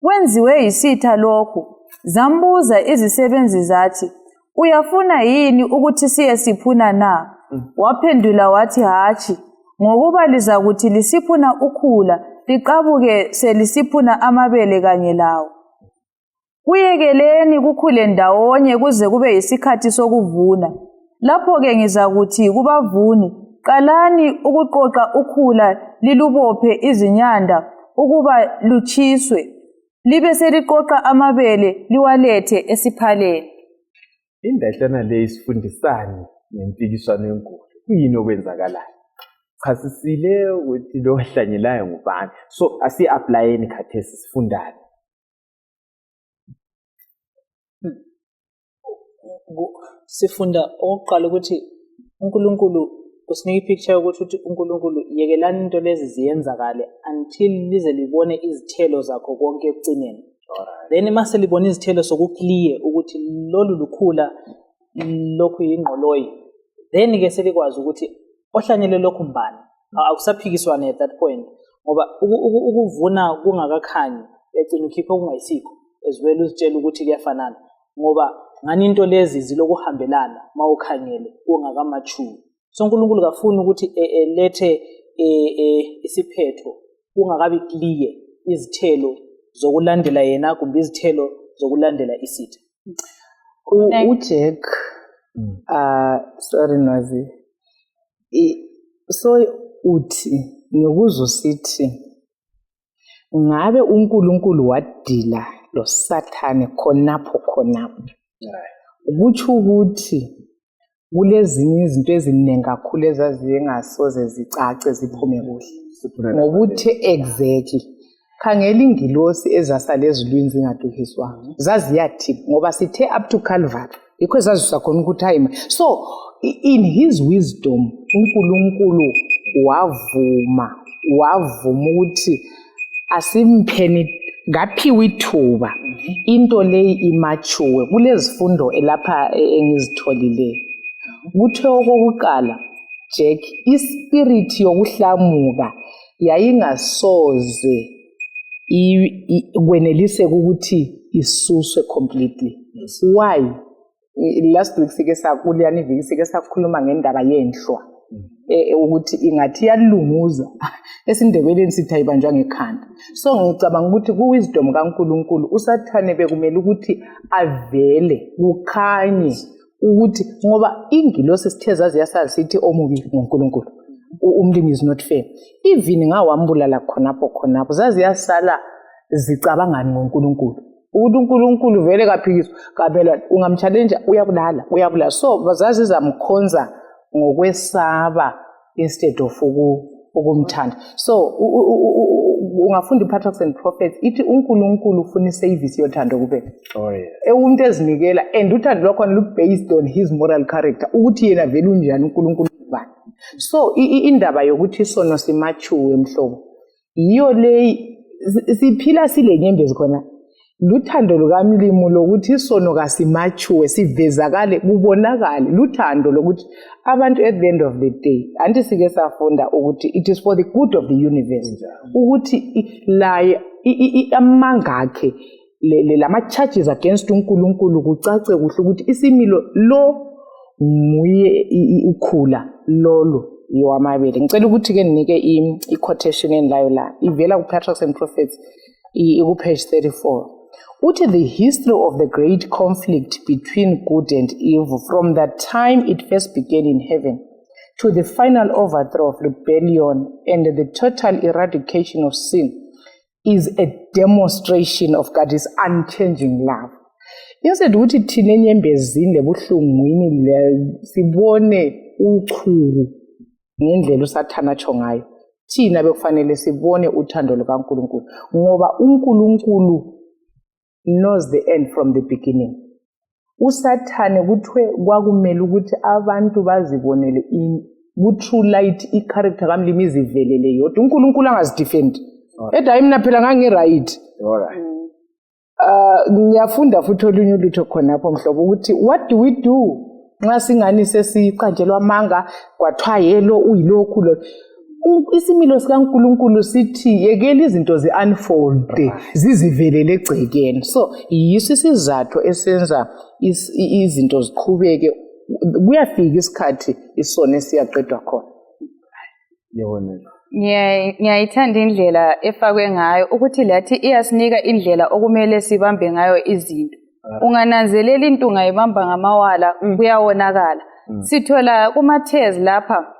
"Kwenziwe yisitha lokhu." Zambuza izisebenzi zathi, "Uyafuna yini ukuthi siye siphuna na?" Waphendula wathi, "Hatshi, ngokuba lizakuthi lisiphuna ukhula, liqabuke selisiphuna amabele kanye lawo. Kuyekeleni kukhule ndawonye kuze kube yisikhathi sokuvuna. Lapho-ke ngizakuthi kubavuni, qalani ukuqoqa ukhula lilubophe izinyanda ukuba lutshiswe, libe seliqoqa amabele liwalethe esiphaleni." Indahlana le isifundisani ngempikiswano yenkulu. Kuyini okwenzakalayo? Chasisile ukuthi lo hlanyelayo ngubani. So asi-applyeni khathesi sifundane. Sifunda okokuqala ukuthi uNkulunkulu usinika ipicture yokuthi uNkulunkulu yekelani into lezi ziyenzakale until lize libone izithelo zakho konke ekugcineni. Then mase libona izithelo sokukliye ukuthi lolu lukhula lokhu yingqoloyi. Then ke selikwazi ukuthi ohlanyele lokhu mbani. Akusaphikiswana at that point ngoba ukuvuna kungakakhanyi egcina ukhipha okungayisikho ezwela uzitshela ukuthi kuyafanana ngoba ngani into lezi zilokuhambelana mawukhangele ungakamachu. So uNkulunkulu kafuni ukuthi lethe isiphetho kungakabi clear izithelo zokulandela yena kumbe izithelo zokulandela isitha. uJack sorry Nwazi so uthi ngikuzo sithi ngabe uNkulunkulu wadila lo Sathane khonapho ukuthi ukuthi kulezinye izinto eziningi kakhulu ezaziye ngasoze zicace ziphume kuhle ngokuthi exactly khangela ingilosi ezasala ezulwini zingaduhiswanga zaziyathi ngoba sithe up to Calvary ikho ezazisa khona ukuthi hayima. So in his wisdom uNkulunkulu wavuma ukuthi asimpheni ngaphiwe ithuba into leyi imature kulezifundo elapha engizitholile. Kuthe okokuqala Jack ispirit yokuhlamuka yayingasoze ikwenelise ukuthi isuswe completely. Why? Last week sike sakuliyani iviki sike sakhuluma ngendaba yenhlwa ukuthi ingathi yalunguza esindebeleni sithi ayibanjwa ngekhanda. So ngicabanga ukuthi kuwisdom kaNkulunkulu uSathane bekumele ukuthi avele kukhanye ukuthi ngoba ingilosi sitheza ziyasazi sithi omubi ngoNkulunkulu umlimi is not fair. Even ngawambulala khonapho zaziyasala zicabangani ngoNkulunkulu ukuthi uNkulunkulu vele kaphikiswa kaphela ungamchallenge uyabulala. So bazazi zamkhonza ngokwesaba instead of ukumthanda. So ungafunda iPatriarchs and Prophets ithi uNkulunkulu ufuna iservice yothando kuphela. Umuntu ezinikela and uthando lwakho lu based on his moral character ukuthi yena vele unjani uNkulunkulu ubani. So indaba yokuthi isono simachuwe emhlobo yiyo le siphila sile nyembezi khona luthando lukaMlimu lokuthi isono kasimachuwe sivezakale kubonakale luthando lokuthi abantu at the end of the day anti sike safunda ukuthi it is for the good of the universe ukuthi laye amanga akhe lama charges against uNkulunkulu kucace kuhle ukuthi isimilo lo muye ukhula lolo yowamabele. Ngicela ukuthi ke ninike i-quotation enlayo la ivela kuPatriarchs and Prophets page 34. Uthi the history of the great conflict between good and evil from the time it first began in heaven to the final overthrow of rebellion and the total eradication of sin is a demonstration of God's unchanging love. Instead ukuthi thina enyembezini lebuhlungwini sibone uchuru ngendlela uSathane atsho ngayo thina bekufanele sibone uthando lukaNkulunkulu ngoba uNkulunkulu knows the end from the beginning. uSathane kuthiwe kwakumele ukuthi abantu bazibonele ku-true light i-character kaMlimi izivelele yodwa uNkulunkulu angazidefend edayi mina phela ngangirayithi. Ngiyafunda futhi olunye ulutho khonapho mhlobo ukuthi what do we do nxa singani sesiqanjelwa amanga kwathiwa yelo uyilokhu lo. Isimilo sikaNkulunkulu sithi yekela izinto ze-unfold zizivelele egcekeni. So yiso isizathu esenza izinto ziqhubeke kuyafika isikhathi isono esiyaqedwa khona. Ngiyayithanda indlela efakwe ngayo ukuthi lathi iyasinika indlela okumele sibambe ngayo izinto. Ungananzelela into ungayibamba ngamawala kuyawonakala. Sithola kumathezi lapha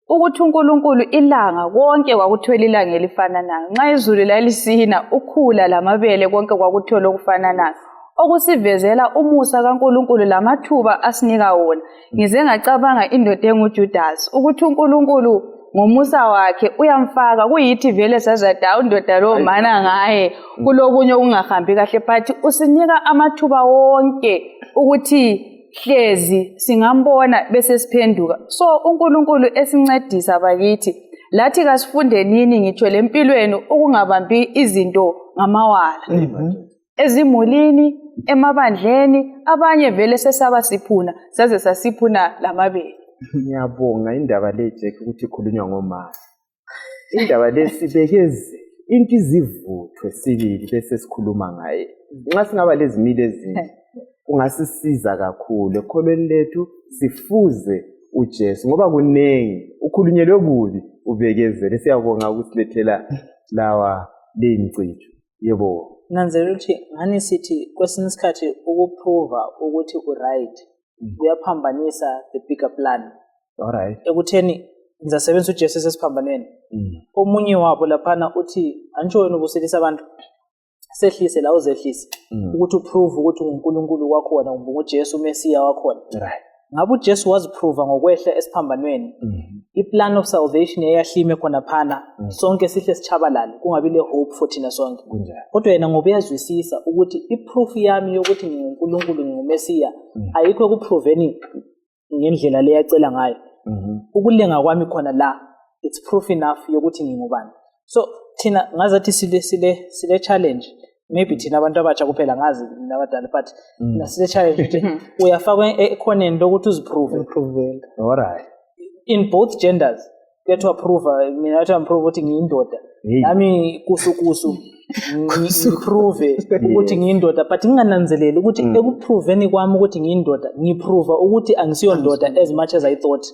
ukuthi uNkulunkulu ilanga konke kwakuthwele ilanga elifananayo. Nxa izulu lalisina ukhula lamabele konke kwakuthola okufananayo. okusivezela umusa kaNkulunkulu lamathuba asinika wona. Ngize ngacabanga indoda enguJudasi ukuthi uNkulunkulu ngomusa wakhe uyamfaka kuyithi vele sazada undoda lo mana ngaye kulokunye okungahambi kahle but usinika amathuba wonke ukuthi hlezi singambona bese siphenduka. So uNkulunkulu esincedisa bakithi lathi kasifunde nini ngitsho lempilweni ukungabambi izinto ngamawala. Ezimulini, emabandleni, abanye vele sesaba siphuna saze sasiphuna lamabele. Ngiyabonga indaba le Jack ukuthi ikhulunywa ngomama. Indaba le sibekeze into izivuthwe sibili bese sikhuluma ngaye. Nxa singaba lezimile ezinhle kungasisiza kakhulu ekholweni lethu sifuze uJesu ngoba kunengi ukhulunyelwe kubi ubekezele. Siyabonga ukusilethela lawa leyincijo. Yebo. Nanzela ukuthi ngani sithi kwesinye isikhathi ukuprova ukuthi uright kuyaphambanisa the bigger plan. Alright. Ekutheni ngizasebenzisa uJesu sesiphambanweni. Omunye wabo laphana uthi antshoni ubusilisa abantu sehlise la uzehlise ukuthi uprove ukuthi uNkulunkulu wakhona unguJesu uMesiya wakhona. Right. Ngabe uJesu waziprova ngokwehla esiphambanweni. Iplan of salvation eyahlime khona phana sonke sihle sichabalale kungabi le hope for thina sonke. Kodwa yena ngoba uyazwisisa ukuthi iproof yami yokuthi nginguNkulunkulu ngingumesiya ayikho kuproveni ngendlela le yacela ngayo. Ukulenga kwami khona la it's proof enough yokuthi ngingubani. So thina ngazathi sile challenge maybe thina abantu abatsha kuphela ngazi nabadala but nasile challenge ukuthi uyafakwa ekhoneni lokuthi uziprove. Alright. In both genders kuyathiwa prove mina athi amprove ukuthi ngiyindoda nami kusukusu ngiprove ukuthi ngiyindoda but ngingananzeleli ukuthi ekuproveni kwami ukuthi ngiyindoda ngiprove ukuthi angisiyondoda as much as I thought.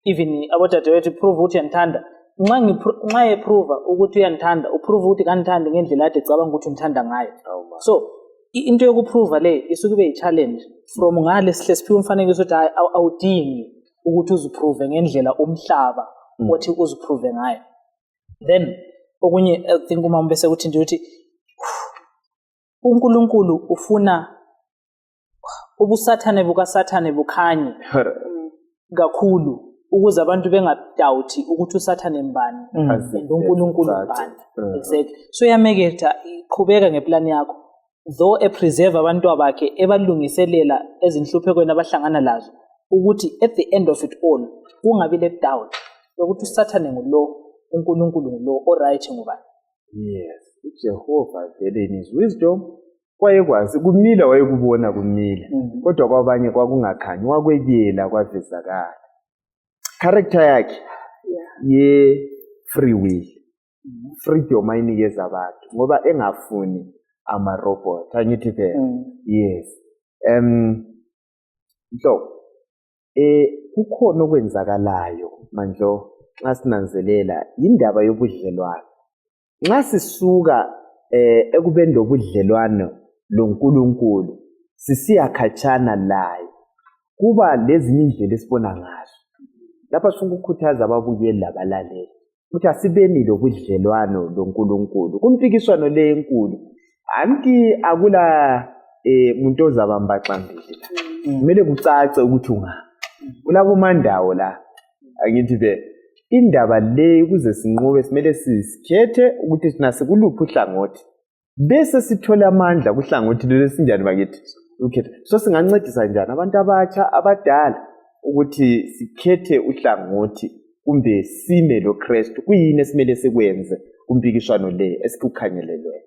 Even abodadewethu prove ukuthi uyandithanda nxa eprove ukuthi uyandithanda uprove ukuthi kanithanda ngendlela ade cabanga ukuthi umthanda ngayo. So into yokuprove le isuke ibe challenge from ngale sihle siphiwe umfanekiso ukuthi awudingi ukuthi uziprove ngendlela umhlaba othi uziprove ngayo. Then okunye I think umama bese kuthi nje ukuthi uNkulunkulu ufuna ubusathane bukaSathane bukhanye kakhulu ukuze abantu bengadoubt ukuthi uSathane mbani noNkulunkulu mbani. Exactly. So yameketha iqhubeka ngeplan yakho though epreserve abantu abakhe ebalungiselela ezinhluphekweni abahlangana lazo ukuthi at the end of it all kungabi le doubt ukuthi uSathane ngulo uNkulunkulu ngulo alright ngubani. Yes, uJehova vele in his wisdom wayekwazi kumila wayekubona kumila kodwa kwabanye kwakungakhanyi wakweyela kwavezakala. Character yakhe ye free will. Freedom ayinikeza abantu ngoba engafuni ama robot angithi phela. Yes. So kukhona okwenzakalayo manje nxa sinanzelela indaba yobudlelwano. Nxa sisuka ekubeni lobudlelwano loNkulunkulu sisiya khatshana laye kuba lezinye indlela esibona ngazo. Lapha sifuna ukukhuthaza ababukeli labalaleli ukuthi asibeni lobudlelwano loNkulunkulu kumpikiswano le enkulu anti akula umuntu ozabamba xambili la kumele kucace ukuthi unga kulabo mandawo la angithi be indaba le ukuze sinqobe simele sisikhethe ukuthi sina sikuluphi uhlangothi bese sithola amandla kuhlangothi lelo sinjani bakithi ukhetha. So singancedisa njani abantu abatsha abadala ukuthi sikhethe uhlangothi kumbe sime lo Kristu kuyini esimele sekwenze kumpikiswano le esikukhangelelwe.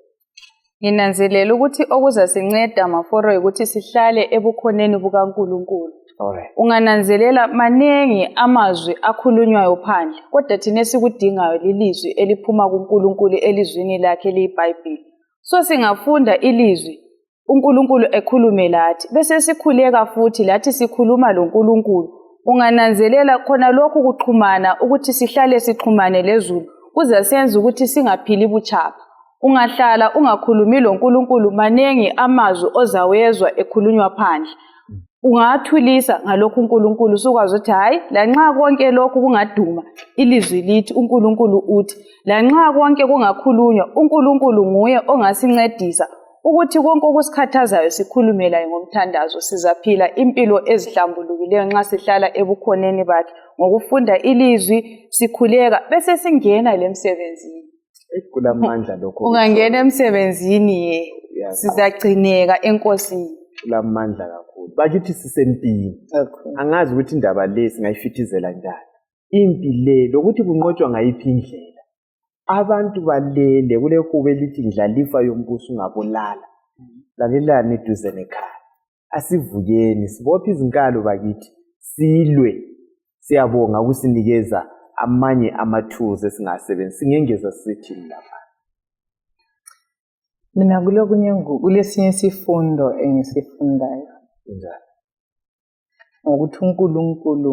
Nginanzelela ukuthi okuza sinceda maforo ukuthi sihlale ebukhoneni bukaNkulunkulu. Alright. Ungananzelela manengi amazwi akhulunywayo phandle kodwa thina esikudingayo lilizwi eliphuma kuNkulunkulu elizwini lakhe liBhayibheli. So singafunda ilizwi uNkulunkulu ekhulume lathi bese sikhuleka futhi lathi sikhuluma loNkulunkulu. Ungananzelela khona lokhu kuxhumana ukuthi sihlale sixhumane lezulu kuze senze ukuthi singaphili buchapha. Ungahlala ungakhulumi loNkulunkulu manengi amazwi ozawezwa ekhulunywa phandle. Ungathulisa ngalokho uNkulunkulu sukwazi ukuthi hayi lanxa konke lokhu kungaduma ilizwi lithi uNkulunkulu uthi lanxa konke kungakhulunywa uNkulunkulu nguye ongasincedisa ukuthi konke okusikhathazayo sikhulume laye ngomthandazo, sizaphila impilo ezihlambulukileyo nxa sihlala ebukhoneni bakhe ngokufunda ilizwi, sikhuleka bese singena lemsebenzini. Kulamandla lokho. Ungangena emsebenzini sizagcineka enkosini. Kulamandla kakhulu. Bakithi sisempini. Angazi ukuthi indaba le singayifithizela njani. Impi le lokuthi kunqotshwa ngayiphi indlela. Abantu balele kule kube lithi indlalifa yombuso ungabulala. Lalelani eduze nekhaya. Asivuyeni sibophe izinkalo bakithi. Silwe. Siyabonga ukusinikeza amanye amathuze singasebenzi. Singengeza sithi lapha. Mina kulesinye isifundo engisifundayo. Njani? Ngokuthi uNkulunkulu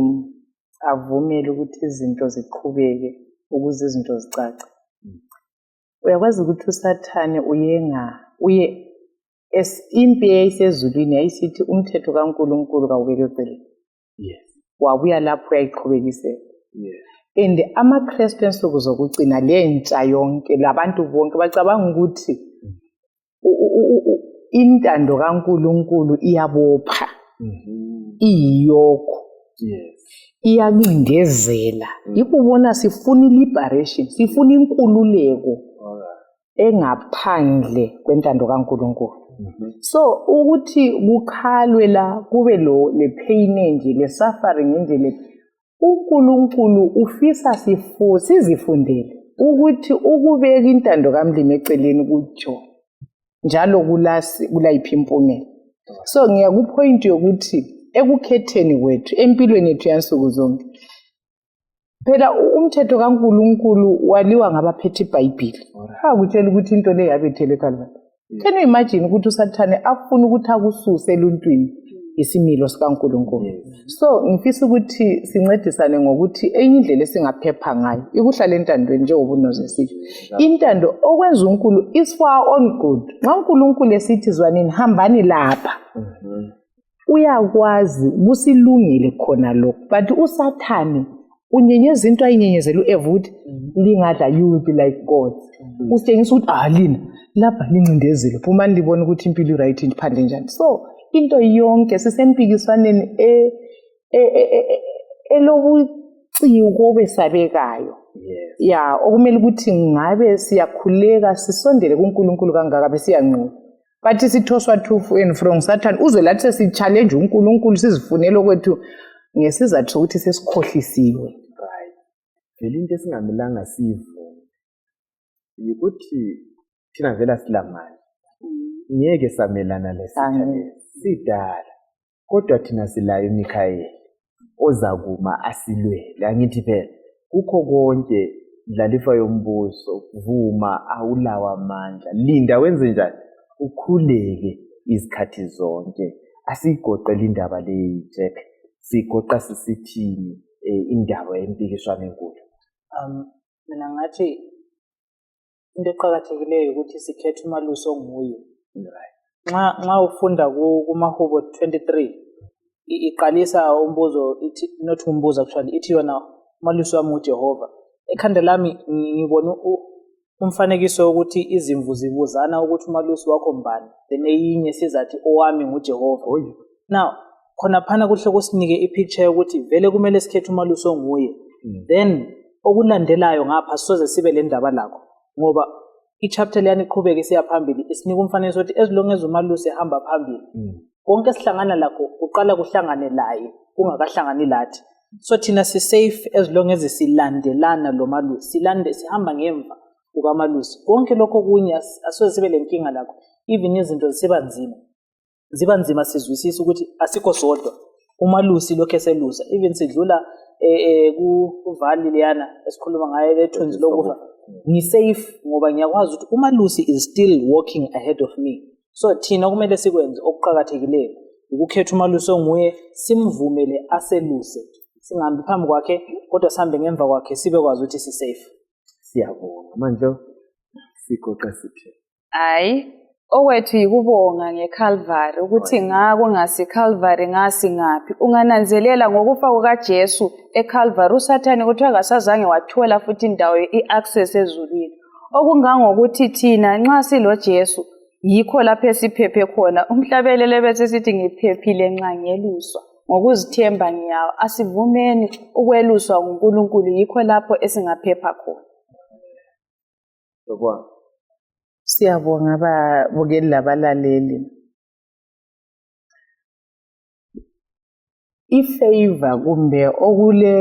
avumele ukuthi izinto ziqhubeke ukuze izinto zicace. Uyakwazi ukuthi uSathane impi eyayisezulwini yayisithi umthetho kaNkulunkulu kawubekwe eceleni. Yes. Wabuya lapho yayiqhubekisela. Yes. And amaKristu ensuku zokucina lentsha yonke labantu bonke bacabanga ukuthi intando kaNkulunkulu iyabopha. Iyoko. Yes. Iyancindezela. Ikubona sifuna liberation, sifuna inkululeko engaphandle kwentando kaNkulunkulu. So ukuthi kukhalwe la kube le pain nje le suffering nje le uNkulunkulu ufisa sizifundele ukuthi ukubeka intando kaMlimi eceleni kutsho njalo kulayiphi impumela. So ngiyakupoint yokuthi ekukhetheni kwethu empilweni yethu yansuku zonke phela umthetho kaNkulunkulu waliwa ngabaphethe iBhayibheli. Akutshela ukuthi into le yabethele eKalvari. Can you imagine ukuthi uSathane afuna ukuthi akususe eluntwini isimilo sikaNkulunkulu? So ngifisa ukuthi sincedisane ngokuthi enye indlela esingaphepha ngayo ikuhlala entandweni njengoba uNoze sithi. Intando okwenza uNkulunkulu is for our own good. Nxa uNkulunkulu esithi zwanini hambani lapha. Uyakwazi kusilungile khona lokho. But uSathane unyenyeza into ayinyenyezela uEva ukuthi lingadla you will be like God. Usitshengisa ukuthi lina lapha lincindezelo phuma libona ukuthi impilo right iphande njani. So into yonke sisempikiswaneni elobuciko besabekayo. Ya okumele ukuthi ngabe siyakhuleka sisondele kuNkulunkulu kangaka besiyanqoba. Bathi sithoswa thufu and from Satan uze lathi si challenge uNkulunkulu sizifunele okwethu ngesizathu sokuthi sesikhohlisiwe. Right. Vele into esingamelanga siyivume ukuthi thina vela silamali. Ngeke samelana lesithane. Sidala. Kodwa thina silayo uMikhayeli ozakuma asilwele. Angithi phela kukho konke indlalifa yombuso vuma awulawa amandla. Linda wenze njani? Ukhuleke izikhathi zonke. Asigoqele indaba le Jack. Sigoqa sisithini indaba yempikiswano enkulu. Mina ngathi into eqhakathekileyo ukuthi sikhethe uMalusi onguye. Nxa ufunda kuMahubo 23 iqalisa umbuzo ithi not umbuzo actually ithi yona uMalusi wami uJehova. Ekhanda lami ngibona umfanekiso ukuthi izimvu zibuzana ukuthi uMalusi wakho mbani. Then eyinye sizathi owami nguJehova. Now khona phana kuhle kusinike ipicture ukuthi vele kumele sikhethe uMalusi onguye. Then okulandelayo ngapha soze sibe le ndaba lakho ngoba ichapter leyani iqhubeke siya phambili isinika umfanekiso ukuthi as long as uMalusi ehamba phambili konke sihlangana lakho uqala kuhlangane laye kungakahlangani lathi. So thina si safe as long as silandelana lo Malusi sihamba ngemva kukaMalusi. Konke lokho kunye asoze sibe lenkinga lakho. Even izinto ziba nzima sizwisisa ukuthi asikho sodwa uMalusi lokho eselusa. Even sidlula kuvali leyana esikhuluma ngayo lethunzi lokufa ni safe ngoba ngiyakwazi ukuthi uMalusi is still walking ahead of me. So thina kumele sikwenze okuqhakathekileyo ukukhetha uMalusi onguye simvumele aseluse. Singambi phambi kwakhe kodwa sihambe ngemva kwakhe sibe kwazi ukuthi si safe. Siyabonga manje sigoqa sithi okwethu yikubonga ngeCalvary ukuthi ngako ngasiCalvary ngasingaphi ungananzelela ngokufa kukaJesu eCalvary uSathane kuthiwa akasazange wathola futhi indawo iaccess ezulwini okungangokuthi thina nxa silo Jesu yikho lapho esiphephe khona. Umhlabelele bese sithi ngiphephile nxa ngeluswa, ngokuzithemba ngiyawo. Asivumeni ukweluswa nguNkulunkulu, yikho lapho esingaphepha khona. Siyabonga ababukeli labalaleli. Ifavor kumbe okule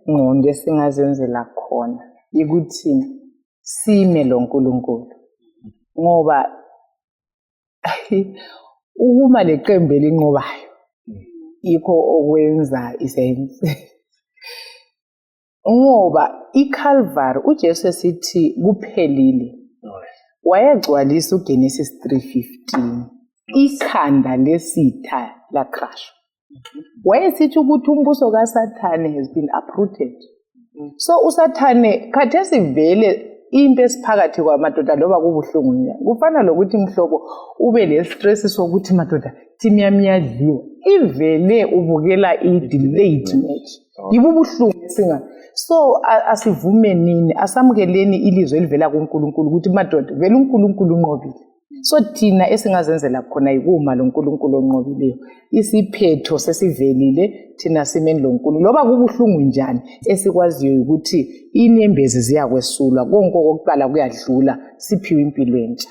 ngqondo esingazenzela khona ukuthi sime lo Nkulunkulu, ngoba ukuma leqembu elinqobayo yikho okwenza isense. Ngoba iCalvary uJesu esithi kuphelile wayegcwalisa uGenesis 3:15 ikhanda lesitha lacrush. Wayesithi ukuthi umbuso kaSathane has been uprooted. So uSathane khathesi vele into esiphakathi kwamadoda loba kubuhlungu njani, kufana lokuthi mhlobo ube le-stress sokuthi madoda team yami iyadliwa, ivele ubukela i-delayed match. Yibo ubuhlungu so asivumenini, asamukeleni ilizwe elivela kuNkulunkulu ukuthi madoda vele uNkulunkulu unqobile. So thina esingazenzela khona yikuma lo Nkulunkulu onqobileyo. Isiphetho sesivelile, thina simeni lo Nkulunkulu. Loba kubuhlungu njani esikwaziyo ukuthi inyembezi ziyakwesulwa, konke okokuqala kuyadlula, siphiwe impilo entsha.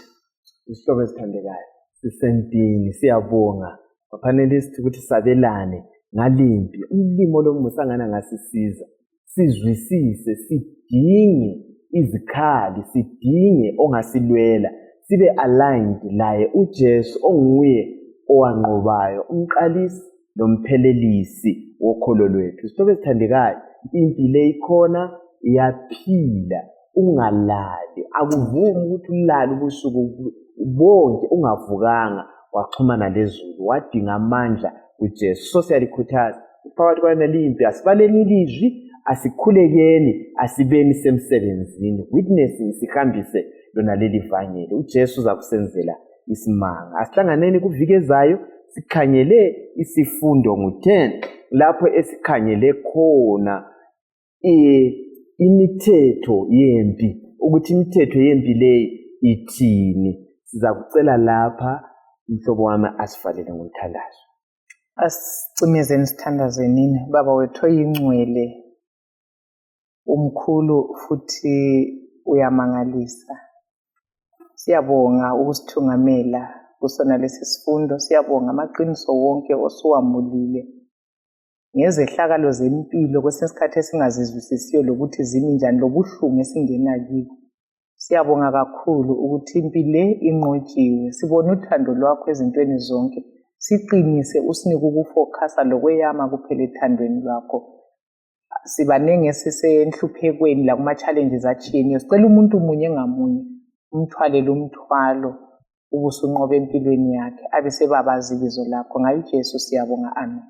Isihlobo esithandekayo, sisempini, siyabonga. Bapanelists ukuthi sabelane ngalimpi. Umlimo lo musangana ngasisiza. Sizwisise, sidinge izikhali, sidinge ongasilwela. Sibe aligned laye uJesu onguye owanqobayo, umqalisi nomphelelisi wokholo lwethu. Isihlobo esithandekayo, impilo ikhona, iyaphila, ungalali. Akuvumi ukuthi ulale ubusuku bonke ungavukanga waxhumana lezulu, wadinga amandla uJesu. So siyalikhuthaza phakathi kwanelimpi, asibaleni ilizwi, asikhulekeni, asibeni semsebenzini, witnessing, sihambise lona leli vangeli. uJesu uza kusenzela isimanga. Asihlanganeni kuviki ezayo sikhangele isifundo ngo-10 lapho esikhangele khona imithetho yempi, ukuthi imithetho yempi le ithini. Siza kucela lapha mhlobo wami asivalele ngomthandazo. Asicimezeni sithandazenini. Baba wethu oyingcwele, umkhulu futhi uyamangalisa. Siyabonga ukusithungamela kusona lesi sifundo. Siyabonga amaqiniso wonke osuwamulile ngezehlakalo zempilo kwesinye isikhathi esingazizwisisiyo lokuthi zimi njani, lobuhlungu esingena kibo. Siyabonga kakhulu ukuthi impilo inqotshiwe. Sibona uthando lwakho ezintweni zonke. Siqinise usinike ukufokhasa lokweyama kuphela ethandweni lwakho. Sibanenge sisenhluphekweni la kuma-challenges atshiyeneyo. Sicela umuntu munye ngamunye umthwalele umthwalo ubusunqoba empilweni yakhe, abe sebabazi ibizo lakho. Ngayo uJesu siyabonga, amen.